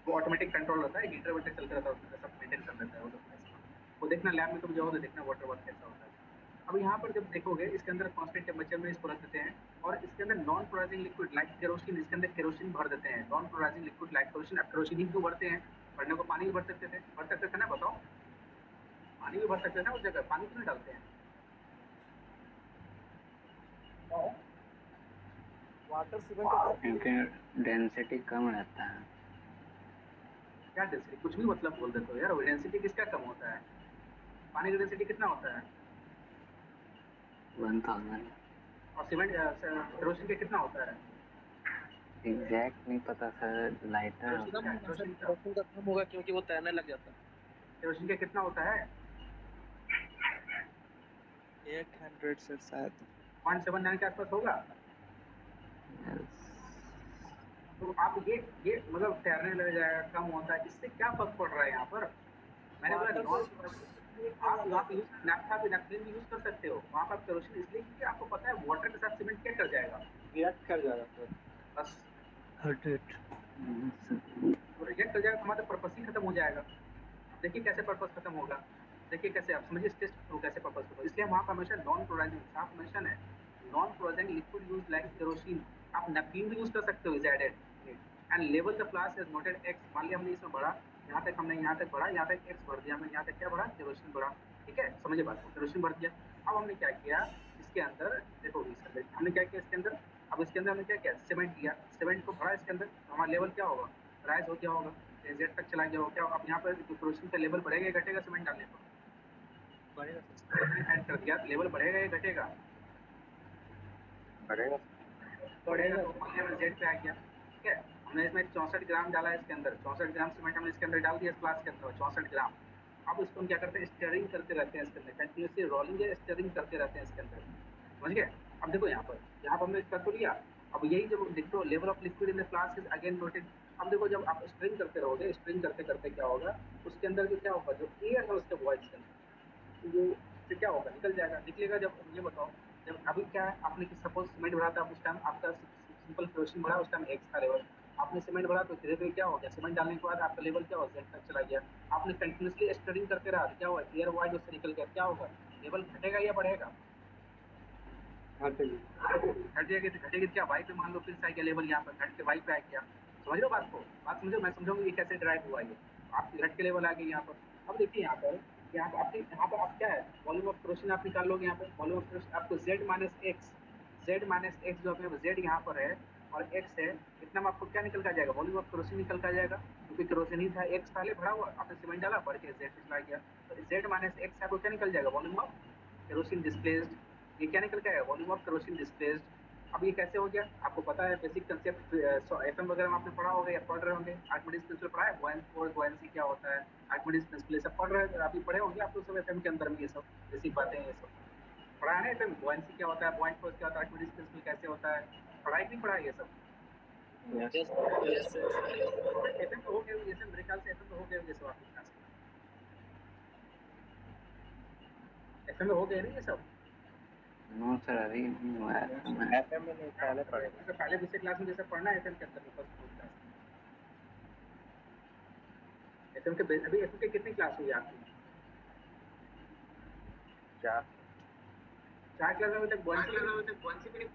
वो ऑटोमेटिक कंट्रोल होता है, हीटर वीटर चलता रहता है, उसमें सब मेंटेन कर देता है वो देखना लैब में तुम जाओ तो देखना वाटर बाथ कैसा होता है। अब यहाँ पर जब देखोगे इसके अंदर कांस्टेंट टेम्परेचर में इसको रख देते हैं और इसके अंदर non polarising liquid like kerosene, इसके अंदर केरोसिन भर देते हैं। Non polarising liquid like kerosene. अब केरोसिन ही क्यों भरते हैं, भरने को पानी भी भर सकते थे, भर सकते थे ना, बताओ, पानी भी भर सकते थे ना उस जगह, पानी क्यों नहीं डालते हैं? वाटर सीमेंट के साथ क्योंकि डेंसिटी कम रहता है। क्या डेंसिटी, कुछ भी मतलब बोल देते हो यार। डेंसिटी किसका कम होता है, पानी का डेंसिटी कितना होता है 1000 और सीमेंट केरोसिन का कितना होता है? एग्जैक्ट नहीं पता सर, लाइटर होता है। केरोसिन का कम होगा क्योंकि वो तैरने लग जाता है। केरोसिन का कितना होता है 800 से शायद 0.79 के आसपास होगा। तो आप ये मतलब तैरने लग जाएगा, कम होता है, इससे क्या फर्क पड़ रहा है यहाँ पर? मैंने बोला आप वहाँ पे नैप्था भी नैपथलीन भी यूज कर सकते हो, वहाँ पर केरोसिन इसलिए क्योंकि आपको पता है वाटर के साथ सीमेंट क्या कर जाएगा, रिएक्ट कर जाएगा सर। बस हर्टेड। तो रिजेक्ट कर जाएगा, हमारा पर्पस ही खत्म हो जाएगा। देखिए कैसे पर्पस खत्म होगा, देखिए कैसे, आप समझिए टेस्ट थ्रू कैसे पर्पस होगा। इसलिए वहाँ पर हमेशा नॉन क्लोराइजिंग साफ मेंशन है, नॉन क्लोराइजिंग लिक्विड यूज लाइक केरोसिन। आप नैपथलीन भी यूज कर सकते हो, is added and level the flask is noted X. मान लिया हमने इसमें बढ़ा, यहाँ तक हमने यहाँ तक बढ़ा, यहाँ तक एक्स भर दिया, हमने यहाँ तक क्या बढ़ा, केरोसिन बढ़ा, ठीक है, समझिए बात को, केरोसिन भर दिया। अब हमने क्या किया इसके अंदर, देखो हमने क्या किया इसके अंदर, अब इसके अंदर हमने क्या किया, सीमेंट लिया, सीमेंट को भरा इसके अंदर, हमारा लेवल क्या होगा, राइज हो गया होगा, जेड तक चला गया होगा। क्या अब यहाँ पर केरोसिन का लेवल बढ़ेगा या घटेगा सीमेंट डालने पर? बढ़ेगा ऐड कर दिया, लेवल बढ़ेगा या घटेगा? बढ़ेगा। बढ़ेगा। तो मान लिया जेड पे आ गया, ठीक है, हमने इसमें 64 ग्राम डाला है इसके अंदर, 64 ग्राम सीमेंट हमने इसके अंदर डाल दिया, इस फ्लास्क के अंदर 64 ग्राम। अब इसको हम क्या करते हैं, स्टीयरिंग करते रहते हैं इसके अंदर, कंटिन्यूसली रोलिंग या स्टीयरिंग करते रहते हैं इसके अंदर, समझ गए। अब देखो यहाँ पर हमने कर तो लिया, अब यही जब देखो level of liquid in the flask is again noted. अब देखो जब आप स्ट्रिंग करते रहोगे, स्ट्रिंग करते करते क्या होगा, उसके अंदर जो क्या होगा, जो एयर है उसके वॉइस के अंदर, वो फिर क्या होगा, निकल जाएगा, निकलेगा जब, ये बताओ, जब अभी क्या है, आपने सपोज सीमेंट भरा था, उस टाइम आपका सिंपल केरोसिन भरा, उस टाइम एक्स था लेवल, आपने सीमेंट भरा तो धीरे धीरे क्या हो गया, सीमेंट डालने के बाद आपका लेवल क्या हो, जेड तक चला गया। आपने कंटिन्यूसली स्टरिंग करते रहा, क्या हुआ, एयर वाइज उससे निकल गया, क्या होगा, लेवल घटेगा या बढ़ेगा? घटेगी क्या, वाई पे मान लो फिर से आ गया लेवल, यहाँ पर घट के वाई पे आ गया। समझ लो बात को, बात समझो, मैं समझाऊंगा ये कैसे ड्राइव हुआ ये, आपकी घट के लेवल आ गई यहाँ पर। अब देखिए यहाँ पर आपके यहाँ पर आप क्या है, वॉल्यूम ऑफ केरोसिन आप निकाल लोगे, यहाँ पर वॉल्यूम ऑफ केरोसिन आपको जेड माइनस एक्स जो अपने जेड यहाँ पर है और एक्स है, इतना में आपको क्या निकल का जाएगा, वॉल्यूम ऑफ केरोसिन निकल का जाएगा, क्योंकि केरोसिन ही था, एक्स पहले भरा हुआ, आपने सीमेंट डाला, बढ़ के जेड चला गया, तो जेड माइनस एक्स आपको क्या निकल जाएगा, वॉल्यूम ऑफ केरोसिन डिस्प्लेस्ड। ये क्या निकल गया है, वॉल्यूम ऑफ केरोसिन डिस्प्लेस्ड। अब ये कैसे हो गया, आपको पता है बेसिक कंसेप्ट, एफएम वगैरह में आपने पढ़ा होगा या पढ़ रहे होंगे, आर्किमिडीज प्रिंसिपल पढ़ा है, बुओयंट फोर्स, बुओयंसी क्या होता है, आर्किमिडीज प्रिंसिपल सब पढ़ रहे हैं, अभी पढ़े होंगे आप लोग सब एफएम के अंदर में, ये सब बेसिक बातें ये सब पढ़ा है ना एफएम, बुओयंसी क्या होता है, बुओयंट फोर्स क्या होता है, आर्किमिडीज प्रिंसिपल कैसे होता है, पढ़ाई नहीं पढ़ा ये सब? एफएम तो हो गया, ये सब मेरे ख्याल से एफएम तो हो गया ये सब आपकी क्लास में, एफएम में हो गया ना ये सब? नो सर, अभी नहीं हुआ है तो मैं एफएम में नहीं, पहले पढ़ेगा। तो पहले दूसरे क्लास में जैसे पढ़ना है एफएम के अंदर में, फर्स्ट क्लास में एफएम के, अभी एफएम के कितनी क्लास हुई आपकी? 4 क्लास में अभी तक बुओयंसी भी नहीं।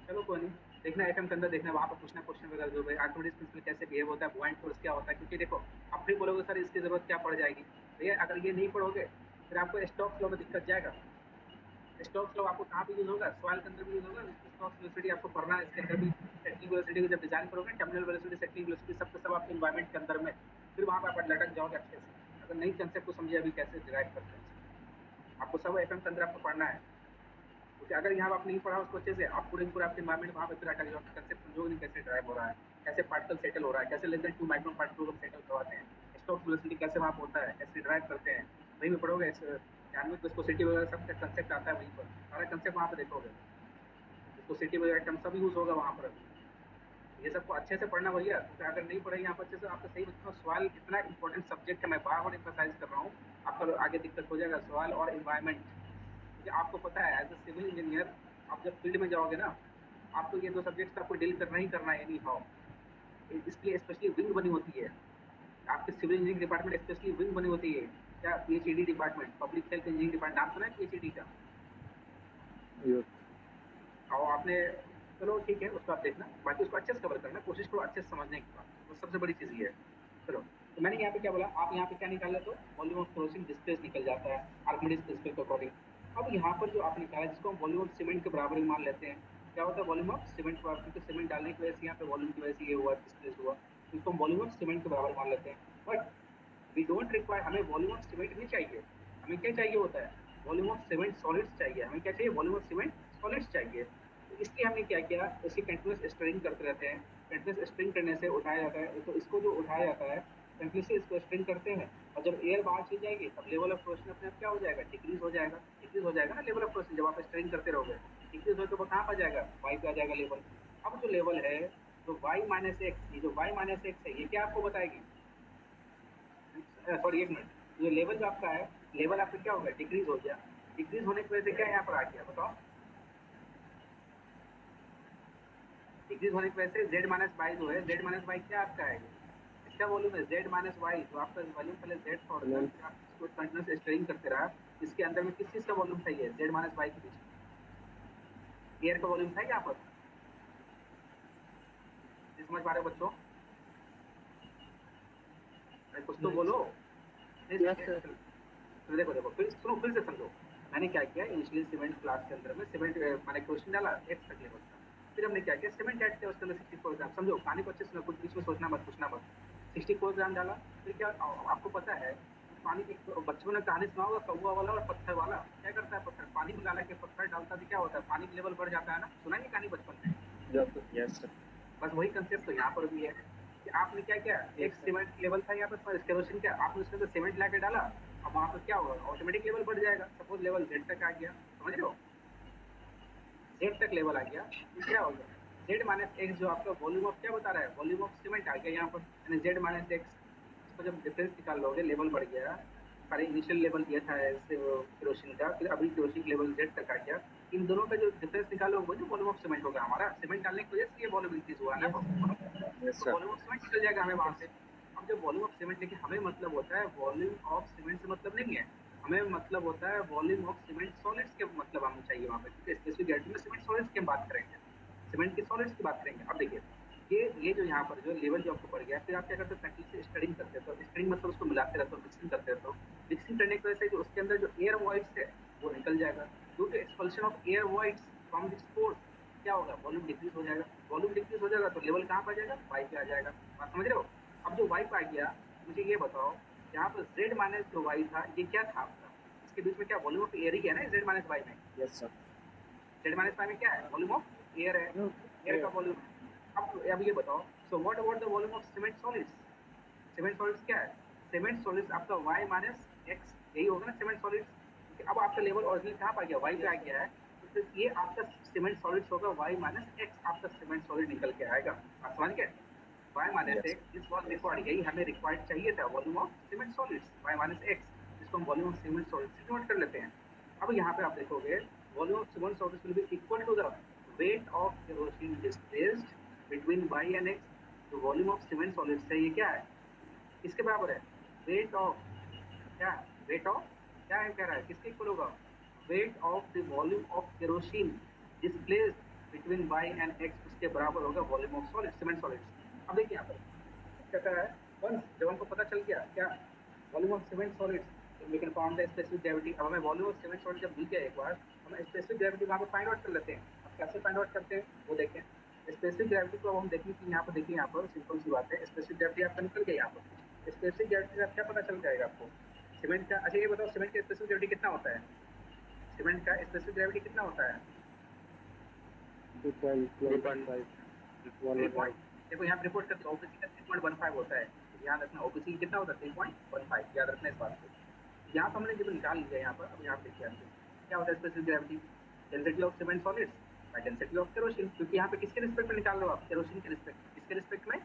चलो कोई नहीं, देखना एफएम के अंदर, देखना वहाँ पर पूछना क्वेश्चन वगैरह जो भाई आर्किमिडीज प्रिंसिपल कैसे बिहेव होता है, बुओयंट फोर्स क्या होता है, क्योंकि देखो आप फिर बोलोगे सर इसकी जरूरत क्या पड़ जाएगी, भैया अगर ये नहीं पढ़ोगे फिर आपको स्टोक्स लॉ में दिक्कत जाएगा, स्टोक्स लॉ आपको कहाँ पे यूज होगा? सॉइल के अंदर भी यूज होगा। स्टोक्स वेलोसिटी आपको पढ़ना है, इसके अंदर भी सेटलिंग वेलोसिटी को जब डिजाइन करोगे, टर्मिनल वेलोसिटी, सेटलिंग वेलोसिटी सब के सब आपके एनवायरनमेंट के अंदर में, फिर वहाँ पे आप लटक जाओगे अच्छे से। अगर नई कंसेप्ट को समझे अभी कैसे डिराइव करते हैं, आपको सब एफएम के अंदर आपको पढ़ना है। क्योंकि अगर यहाँ आप नहीं पढ़ा उसको अच्छे से, आप पूरे पूरा आपके एनवायरनमेंट वहाँ पे फिर अटक जाओगे, कंसेप्ट समझोगे नहीं कैसे ड्राइव हो रहा है, कैसे पार्टिकल सेटल हो रहा है, कैसे लेस देन 2 माइक्रोन पार्टिकल को सेटल करवाते हैं, स्टोक्स वेलोसिटी कैसे वहाँ होता है, कैसे ड्राइव करते हैं, वहीं पे पढ़ोगे। जानविक विस्कोसिटी वगैरह सब कंसेप्ट आता है वहीं पर, सारा कंसेप्ट वहाँ पे देखोगे। विस्कोसिटी वगैरह टर्म सब यूज होगा वहाँ पर। ये सबको अच्छे से पढ़ना भैया, क्योंकि अगर नहीं पढ़े यहाँ पर अच्छे से, आपका सही बच्चों सवाल इतना इंपॉर्टेंट सब्जेक्ट है, मैं बार बार एम्फसाइज कर रहा हूँ, आपका आगे दिक्कत हो जाएगा सवाल और इन्वायरमेंट। क्योंकि आपको पता है एज ए सिविल इंजीनियर आप जब फील्ड में जाओगे ना, आपको ये 2 सब्जेक्ट्स आपको डील करना ही करना है एनी हाउ। इसलिए स्पेशली विंग बनी होती है आपके civil engineering department, specially wing बनी होती है। क्या? PHED department, public health engineering department, नाम सुना है पीएचईडी का? और आपने, चलो ठीक है उसको आप देखना, बाकी उसको अच्छे से कवर करना, कोशिश करो अच्छे से समझने की बात, तो सबसे बड़ी चीज़ ये है। चलो, तो मैंने यहाँ पे क्या बोला, आप यहाँ पे क्या निकाल लेते हो? वॉल्यूम ऑफ क्रोसिंग डिस्प्लेस निकल जाता है आर्किमिडीज प्रिंसिपल के अकॉर्डिंग। अब यहाँ पर जो आप निकाला, जिसको हम वॉल्यूम ऑफ सीमेंट के बराबर ही मान लेते हैं, क्या होता है वॉल्यूम ऑफ सीमेंट, क्योंकि सीमेंट डालने की वजह से यहाँ पे वॉल्यूम की वजह से ये हुआ, डिस्प्लेस हुआ, इसको हम वॉल्यूम ऑफ सीमेंट के बराबर मान लेते हैं। बट वी डोंट रिक्वायर, हमें वॉल्यूम ऑफ सीमेंट नहीं चाहिए, हमें क्या चाहिए होता है? वॉल्यूम ऑफ सीमेंट सॉलिड्स चाहिए। हमें क्या चाहिए? वॉल्यूम ऑफ सीमेंट सॉलिड्स चाहिए। तो इसलिए हमने क्या किया, इसकी कंटिन्यूस स्ट्रिंग करते रहते हैं। कंटिन्यूस स्ट्रिंग करने से उठाया जाता है, तो इसको जो उठाया जाता है कंटिन्यूसली इसको स्ट्रिंग करते हैं, और जब एयर बाहर चली जाएगी तब लेवल ऑफ फ्लोशन अपने आप क्या हो जाएगा? डिक्रीज हो जाएगा। डिक्रीज हो जाएगा ना लेवल ऑफ फ्लोशन, जब आप स्ट्रिंग करते रहोगे डिक्रीज हो, तो वो कहाँ पर जाएगा? वाई पे आ जाएगा लेवल। अब जो लेवल है, जो वाई माइनस एक्स, ये जो वाई माइनस एक्स है, ये क्या आपको बताएगी? सॉरी एक मिनट, जो लेवल जो आपका है, लेवल आपका क्या हो गया? डिक्रीज हो गया। डिक्रीज होने की वजह से क्या यहाँ पर आ गया बताओ? डिक्रीज होने की वजह से जेड माइनस वाई जो है, जेड माइनस वाई क्या आपका है? इसका वॉल्यूम है जेड माइनस वाई, जो आपका वॉल्यूम पहले जेड था और आप इसको कंटिन्यूस स्ट्रेचिंग करते रहा, इसके अंदर में किस चीज़ का वॉल्यूम था? ये जेड माइनस वाई के बीच एयर का वॉल्यूम था यहाँ पर। समझ पा रहे हो बच्चों? कुछ तो बोलो। तो देखो देखो फिर सुनो, फिर से समझो। मैंने क्या किया, इनिशियली सीमेंट क्लास के अंदर में सीमेंट मैंने क्वेश्चन डाला एक्स तक लेवल का, फिर हमने क्या किया, सीमेंट ऐड किया, उसके अंदर 64 ग्राम, समझो कहानी को अच्छे से, कुछ बीच में सोचना मत, पूछना मत। 64 ग्राम डाला, फिर क्या आपको पता है पानी, एक बच्चों ने कहानी सुना होगा कौवा वाला और पत्थर वाला। क्या करता है पत्थर? पानी में डाला के पत्थर डालता है, क्या होता है? पानी का लेवल बढ़ जाता है ना, सुना नहीं कहानी बचपन में? Yes sir. बस वही कंसेप्ट तो यहाँ पर भी है कि आपने क्या किया, एक सीमेंट लेवल था यहाँ पर केरोसिन का, आपने उसके अंदर सीमेंट ला के डाला, अब वहाँ पर क्या होगा? ऑटोमेटिक लेवल बढ़ जाएगा। सपोज लेवल जेड तक आ गया, समझ रहे हो? जेड तक लेवल आ गया, तो क्या हो गया? जेड माइनस एक्स जो आपका वॉल्यूम ऑफ क्या बता रहा है? वॉल्यूम ऑफ सीमेंट आ गया यहाँ पर, यानी जेड माइनस एक्स, इसको जब डिफरेंस निकाल लोगे लेवल बढ़ गया। पहले इनिशियल लेवल दिया था केरोसिन का, फिर अभी केरोसिन लेवल जेड तक आ गया, इन दोनों का जो डिफरेंस निकालोगे वो जो वॉल्यूम ऑफ सीमेंट होगा हमारा, सीमेंट डालने की वजह से ये वॉल्यूम इंक्रीज हुआ ना, तो वॉल्यूम ऑफ सीमेंट निकल जाएगा हमें वहाँ से। अब जब वॉल्यूम ऑफ सीमेंट, लेकिन हमें मतलब होता है वॉल्यूम ऑफ सीमेंट से मतलब नहीं है, हमें मतलब होता है वॉल्यूम ऑफ सीमेंट सॉलिड्स के मतलब हमें चाहिए वहाँ पे, क्योंकि स्पेसिफिक ग्रेड में सीमेंट सॉलिड्स की हम बात करेंगे, सीमेंट की सॉलिड्स की बात करेंगे। अब देखिए ये जो यहाँ पर जो लेवल जो आपको बढ़ गया, फिर आप क्या करते हो? प्रैक्टिस से स्टडिंग करते हो, स्टडिंग मतलब उसको मिलाते रहते हो, मिक्सिंग करते रहते हो। मिक्सिंग करने की वजह से जो उसके अंदर जो एयर वॉइड्स है वो निकल जाएगा, due to expulsion of air voids from this pores, क्या होगा? वॉल्यूम डिक्रीज हो जाएगा। वॉल्यूम डिक्रीज हो जाएगा तो लेवल कहाँ पर आ जाएगा? वाई पे आ जाएगा। बात समझ रहे हो? अब जो वाई पे आ गया, मुझे ये बताओ, यहाँ पर जेड माइनस जो वाई था, ये क्या था आपका? इसके बीच में क्या वॉल्यूम ऑफ एयर ही है ना जेड माइनस वाई में? Yes sir. Z minus Y में क्या है? वॉल्यूम ऑफ एयर है, एयर का वॉल्यूम। अब ये बताओ, so what about the volume of cement solids? Cement solids क्या है? सीमेंट सॉलिड्स आपका y माइनस एक्स, यही होगा ना सीमेंट सॉलिड्स। अब आपका लेवल ओरिजिनल कहाँ पर आ गया? y पे आ गया है, तो फिर ये आपका सीमेंट सॉलिड्स होगा y माइनस एक्स, आपका सीमेंट सॉलिड निकल के आएगा। आप समझ गए? y minus X is was required, यही हमें रिक्वायर्ड चाहिए था, volume of cement solids y minus X, जिसको हम volume of cement solids note कर लेते हैं। अब यहाँ पे आप देखोगे volume of cement solids will be equal to the weight of kerosene displaced between y and x। तो वॉल्यूम ऑफ सीमेंट सॉलिड्स है, ये क्या है? किसके बराबर है? वेट ऑफ, क्या वेट ऑफ, क्या है कह रहा है, किसके इक्वल होगा? Weight of the volume of kerosene displaced between y and x, उसके बराबर होगा volume of solid cement solids. अब देखिए यहाँ पर कहता है, वंस जब हमको पता चल गया क्या volume of cement solids, we can found the specific gravity. अब हमें वॉल्यूम ऑफ सीमेंट सॉलिड जब मिल गया एक बार, हम स्पेसिफिक ग्रेविटी वहाँ पे फाइंड आउट कर लेते हैं। अब कैसे फाइंड आउट करते हैं वो देखें। स्पेसिफिक ग्रेविटी को अब हम देखें कि यहाँ पर देखिए, यहाँ पर सिंपल सी बात है, स्पेसिफिक ग्रेविटी आपका निकल गई यहाँ पर। स्पेसिफिक ग्रेविटी से आप क्या पता चल जाएगा आपको सीमेंट का? अच्छा ये बताओ, सीमेंट का स्पेसिफिक ग्रेविटी कितना होता है? सीमेंट का स्पेसिफिक ग्रेविटी कितना होता है? 2.25 देखो यहाँ रिपोर्ट करते हैं ओपीसी का 3.15 होता है। ध्यान रखना, ओपीसी कितना होता है? 3.15, याद रखना इस बात को। यहाँ पर हमने जब निकाल लिया यहाँ पर, अब यहाँ पे देखिए क्या होता है specific gravity? Density of cement solids by density of kerosene. क्योंकि यहाँ पे किसके रिस्पेक्ट में निकाल रहे हो आप? केरोसिन के रिस्पेक्ट। किसके रिस्पेक्ट में?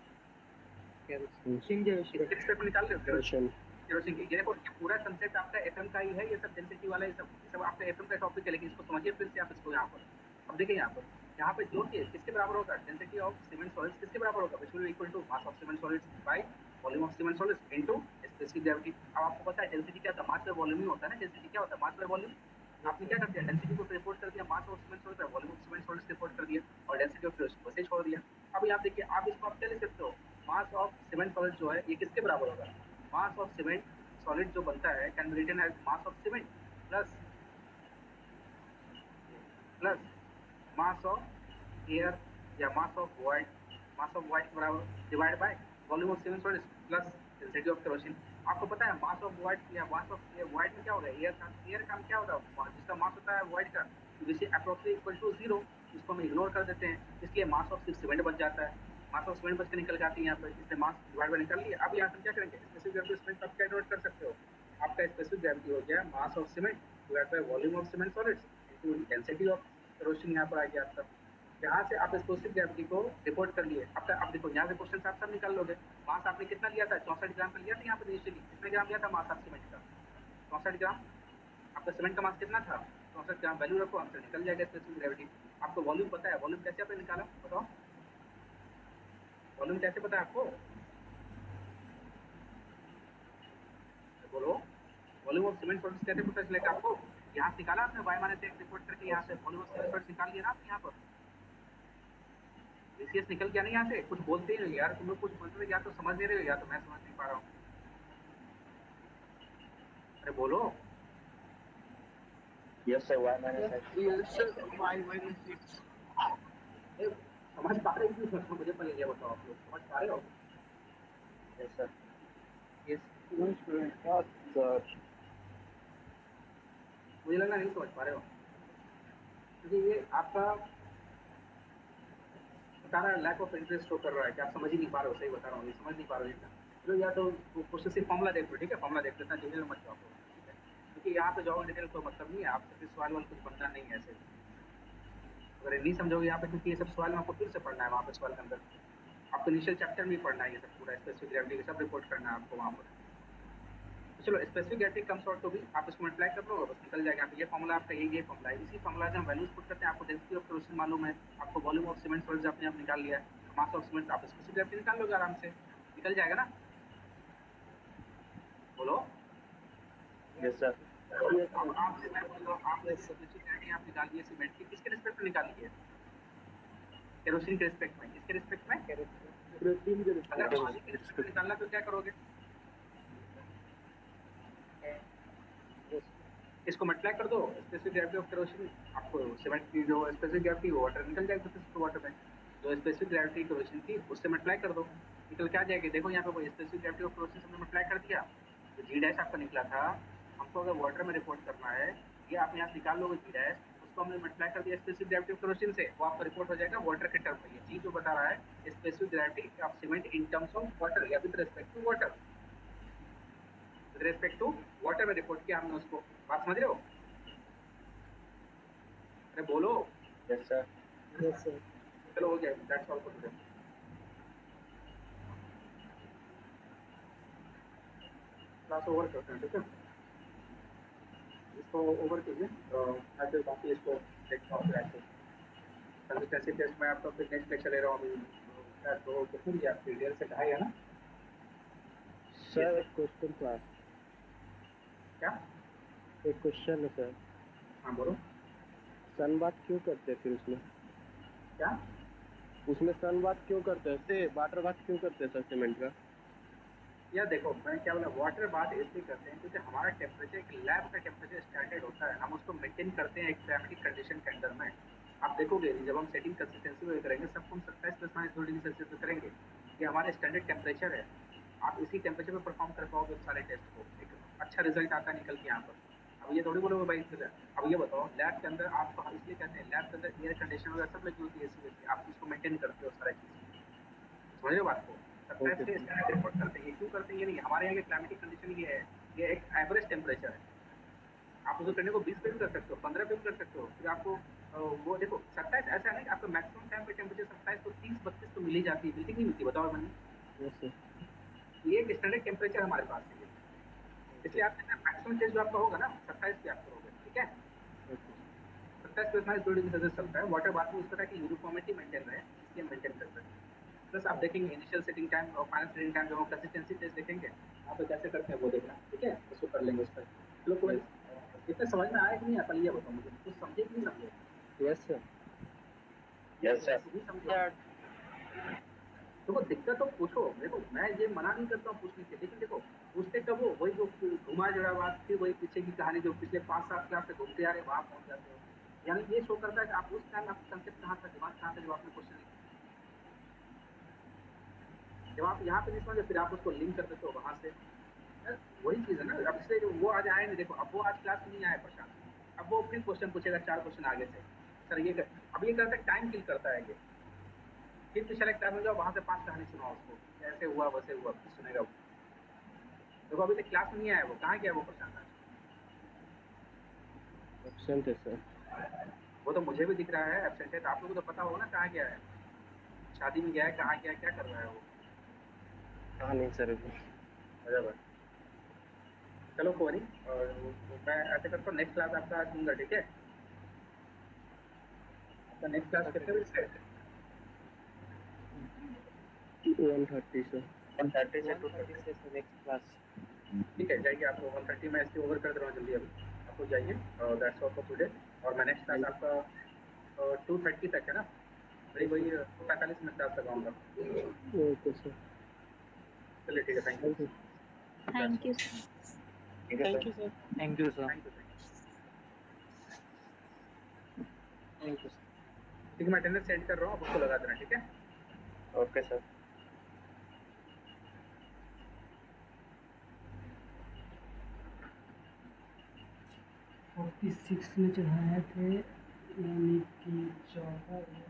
केरोसिन के किसके रिस्पेक्ट में निकाल रहे हो? केरोसिन की। ये देखो, ये पूरा कंसेप्ट आपका एफएम का ही है, ये सब डेंसिटी वाला, ये सब आपका एफएम का टॉपिक है, लेकिन इसको समझिए फिर से आप इसको यहाँ पर। अब देखिए यहाँ पे जो कि किसके बराबर होगा? डेंसिटी ऑफ सीमेंट सॉलिड्स किसके बराबर होगा? Which will equal to mass of cement solids by volume of cement solids into specific gravity. अब आपको पता है डेंसिटी क्या होता है? मास बाय वॉल्यूम ही होता है ना। डेंसिटी क्या होता है? Mass by volume. आपने क्या कर दिया? डेंसिटी को रिपोर्ट कर दिया, मास of cement solids by volume of cement solids report कर दिया, और डेंसिटी ऑफ केरोसिन को ऐसे छोड़ दिया। अब यहाँ देखिए, आप इसको आप क्या लिख सकते हो? मास ऑफ सीमेंट सॉलिड जो है ये किसके बराबर होगा? मास ऑफ सीमेंट सॉलिड जो बनता है can be written as mass of cement plus mass of air या मास ऑफ वाइट बराबर divide by volume of cement solids plus density of kerosene. आपको पता है मास ऑफ वाइट या मास ऑफ वाइट में क्या होगा? एयर का क्या होता है? जिसका मास होता है वाइट का, जिसे अप्रोक्सीमेटली इक्वल टू 0, इसको हम इग्नोर कर देते हैं, इसलिए मास ऑफ सीमेंट बच जाता है। मास ऑफ सीमेंट बच के निकल जाती है यहाँ पर, इसलिए मास डिवाइड बाय निकल लिया। अब यहाँ से क्या करेंगे? स्पेसिफिक ग्रेविटी सीमेंट आप क्या नोट कर सकते हो? आपका स्पेसिफिक ग्रेविटी हो गया मास of cement divide by volume of cement solids into density of kerosene. यहाँ पर आ गया आपका। यहाँ से आप स्पेसिफिक ग्रेविटी को रिपोर्ट कर लिए। अब आप देखो यहाँ से क्वेश्चन आप सब निकाल लोगे। मास आपने कितना लिया था? 64 ग्राम का लिया था यहाँ पर इनिशियली। कितने ग्राम लिया था मास आप सीमेंट का? 64 ग्राम। आपका सीमेंट का मास कितना था? 64 ग्राम। वैल्यू रखो, आंसर निकल जाएगा स्पेसिफिक ग्रेविटी। आपको वॉल्यूम पता है? वॉल्यूम कैसे आपने निकाला बताओ? वॉल्यूम कैसे पता है आपको? बोलो, वॉल्यूम ऑफ सीमेंट सॉलिड्स कैसे पता चलेगा आपको? यहाँ से निकाला आपने, वाई माइनस एक रिपोर्ट करके यहाँ से वॉल्यूम ऑफ सीमेंट सॉलिड्स निकाल लिया ना आपने। यहाँ पर VCS निकल गया नहीं यहाँ से। कुछ बोलते ही नहीं यार, तुम लोग कुछ बोलते हो, या तो समझ नहीं रहे हो या तो मैं समझ नहीं पा रहा हूँ। अरे बोलो। Yes sir, y minus x. Yes sir, y-6. समझ पा रहे हो? मुझे पहले ये बताओ, आप लोग समझ पा रहे हो? Yes sir. Yes. Sir. मुझे लगा नहीं समझ पा रहे हो, क्योंकि ये आपका बता रहा है लैक ऑफ इंटरेस्ट शो कर रहा है कि आप समझ ही नहीं पा रहे हो। सही बता रहा हूँ, ये समझ नहीं पा रहे हो। चलो या तो प्रोसेसिव फॉर्मूला देख लो, ठीक है? फॉर्मूला देख लेते हैं, डिटेल मत जाओ, ठीक है? क्योंकि यहाँ पे जाओ डिटेल कोई मतलब नहीं है, आपसे फिर सवाल वाल कुछ बनना नहीं है ऐसे। अगर नहीं समझोगे यहाँ पे, क्योंकि ये सब सवाल में आपको फिर से पढ़ना है वहाँ पे सवाल के अंदर। आपको इनिशियल चैप्टर में पढ़ना है ये सब पूरा, स्पेसिफिक ग्रेविटी सब रिपोर्ट करना है आपको वहाँ पर। तो चलो, specific gravity comes out to be, आप इसको मल्टीप्लाई कर लो, बस निकल जाएगा। ये फॉर्मूला आपका ये फॉर्मूला है। इसी फॉर्मूला से हम वैल्यूज पुट करते हैं। आपको डेंसिटी ऑफ केरोसिन मालूम है, आपको वॉल्यूम ऑफ सीमेंट सॉलिड्स आपने आप निकाल लिया है, मास ऑफ सीमेंट आप स्पेसिफिक ग्रेविटी निकाल लोगे आराम से, निकल जाएगा ना? बोलो। Yes sir. अब आपसे मैं बोल रहा हूँ, आपने स्पेसिफिक ग्रेविटी आप निकालिए सीमेंट की, किसके रिस्पेक्ट में निकालिए? केरोसिन के रिस्पेक्ट में। किसके रिस्पेक्ट में? केरोसिन के अगर पानी के रिस्पेक्ट में निकालना तो क्या करोगे? इसको मल्टीप्लाई कर दो, स्पेसिफिक ग्रेविटी ऑफ केरोसिन, आपको सीमेंट की जो स्पेसिफिक ग्रेविटी वाटर निकल जाएगी स्पेसिफिक वाटर में। जो स्पेसिफिक ग्रेविटी केरोसिन थी उससे मल्टीप्लाई कर दो, निकल क्या जाएगी? देखो यहाँ पे कोई स्पेसिफिक ग्रेविटी ऑफ केरोसिन हमने मल्टीप्लाई कर दिया, तो जी डैश आपका निकला था। हमको अगर वाटर में रिपोर्ट करना है, ये आप यहाँ निकाल लोगे जी डैश, उसको हमने मल्टीप्लाई कर दिया स्पेसिफिक ग्रेविटी ऑफ केरोसिन से, वो आपका रिपोर्ट हो जाएगा वाटर के टर्म में। ये जी जो बता रहा है specific gravity of cement in terms of water या with respect to water, with respect to water में रिपोर्ट किया हमने उसको। बात समझ रहे हो? अरे बोलो। Yes sir. Yes sir. चलो हो गया, that's all for today. Class over करते हैं, ठीक है? इसको ओवर कीजिए, ऐसे बाकी इसको देखता हूँ फिर ऐसे कंसिस्टेंसी टेस्ट में आपका फिर नेक्स्ट लेक्चर ले रहा हूँ अभी। तो कितनी भी आपकी डिटेल से ढाई है ना? Sir, एक क्वेश्चन था। क्या? एक क्वेश्चन है सर। हाँ बोलो। सन बात क्यों करते हैं फिर उसमें? क्या? उसमें सन बात क्यों करते हैं? से वाटर बात क्यों करते हैं सर सीमेंट का? या देखो मैं क्या बोला, वाटर बात इसलिए करते हैं क्योंकि हमारा टेम्परेचर एक लैब का टेम्परेचर स्टैंडर्ड होता है, हम उसको मेंटेन करते हैं एक क्लाइमेटिक कंडीशन के अंदर में। आप देखोगे जब हम सेटिंग कंसिस्टेंसी में करेंगे सबको हम 27+-2 डिग्री सेल्सियस पे करेंगे, ये हमारा स्टैंडर्ड टेम्परेचर है। आप इसी टेम्परेचर पे परफॉर्म कर पाओगे उस सारे टेस्ट को, एक अच्छा रिजल्ट आता है निकल के यहाँ पर। अब ये थोड़ी बोलोगे भाई फिर, अब ये बताओ लैब के अंदर आप इसलिए कहते हैं लैब के अंदर एयर कंडीशन वगैरह सब लगी होती है एसी वेसी, आप इसको मेंटेन करते हो सारा चीज़, समझ रहे हो बात को? Okay. 27 के स्टैंडर्ड रिपोर्ट करते हैं, ये क्यों करते हैं ये नहीं, हमारे यहाँ के क्लाइमेटिक कंडीशन ये है, ये एक एवरेज टेम्परेचर है। आप उसको करने को 20 पे भी कर सकते हो, 15 पे भी कर सकते हो, फिर आपको वो देखो 27 ऐसा है ना कि आपका मैक्सिमम टाइम पे टेम्परेचर 27 तो 30-32 तो मिल ही जाती है, मिलती नहीं मिलती बताओ मैंने? Yes, sir. ये एक स्टैंडर्ड टेम्परेचर हमारे पास है, इसलिए आप मैक्सिमम टेस्ट जो आपका होगा ना 27 पे आप करोगे, ठीक है? Okay. 27+-2 डिग्री सेल्सियस चलता है। वाटर बात में इस तरह की यूनिफॉर्मिटी मेंटेन रहे इसलिए मेंटेन कर सकते हैं। प्लस आप देखेंगे इनिशियल सेटिंग टाइम और फाइनल सेटिंग टाइम जब हम कंसिस्टेंसी टेस्ट देखेंगे यहाँ पे कैसे करते हैं वो देखना, ठीक है? उसको कर लेंगे उस पर। चलो कोई इतना समझ में आया कि नहीं, पहले ये बताओ मुझे, कुछ समझे कि नहीं समझे? Yes, sir. Yes sir. नहीं समझे तो दिक्कत तो पूछो, देखो मैं ये मना नहीं करता हूँ पूछने से, लेकिन देखो पूछते कब हो, वही जो घुमा जड़ा बात थी, वही पीछे की कहानी जो पिछले 5-7 क्लास से घूमते आ रहे वहाँ पहुँच जाते हो। यानी ये शो करता है कि आप उस टाइम आपका कंसेप्ट कहाँ था, दिमाग कहाँ था जब आपने क्वेश्चन, जब आप यहाँ पे नहीं समझे फिर आप उसको लिंक कर देते हो वहाँ से, वही चीज़ है ना। अब इसलिए वो आज आए नहीं, देखो अब वो आज क्लास में नहीं आए प्रशांत, अब वो अपने क्वेश्चन पूछेगा 4 क्वेश्चन आगे से, सर ये अब ये करता है टाइम किल करता है ये, फिर पिछले क्लास में जाओ वहाँ से 5 कहानी सुनाओ उसको, ऐसे हुआ वैसे हुआ, फिर सुनेगा वो। देखो अभी तक क्लास में नहीं आया वो, कहाँ गया वो प्रशांत आज? Absent है sir. वो तो मुझे भी दिख रहा है एब्सेंट है, तो आप लोगों को तो पता होगा ना कहाँ गया है, शादी में गया है, कहाँ गया, क्या कर रहा है वो? हाँ नहीं सर अभी. बराबर। चलो कोई नहीं, और मैं ऐसे करता हूँ नेक्स्ट क्लास आपका दूंगा, ठीक है? आपका नेक्स्ट क्लास कितने बजे से? 1:30 sir. 1:30 से 2:30। 1:30 से sir next class. ठीक है जाइए, आपको 1:30 में ऐसे ओवर कर दे रहा हूँ जल्दी, अभी आपको जाइए, और दैट्स ऑल फॉर टुडे। और मैं नेक्स्ट क्लास आपका 2:30 तक है ना, वही 45 मिनट क्लास लगाऊंगा। Okay sir. चलिए ठीक है, thank you. Thank you, sir. ठीक है sir. Thank you sir. Thank you. Thank you sir. ठीक है मैं अटेंडेंस सेंड कर रहा हूँ, आप उसको लगा देना, ठीक है? Okay sir. 46 में चढ़ाए थे, यानी कि 14।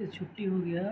ये छुट्टी हो गया।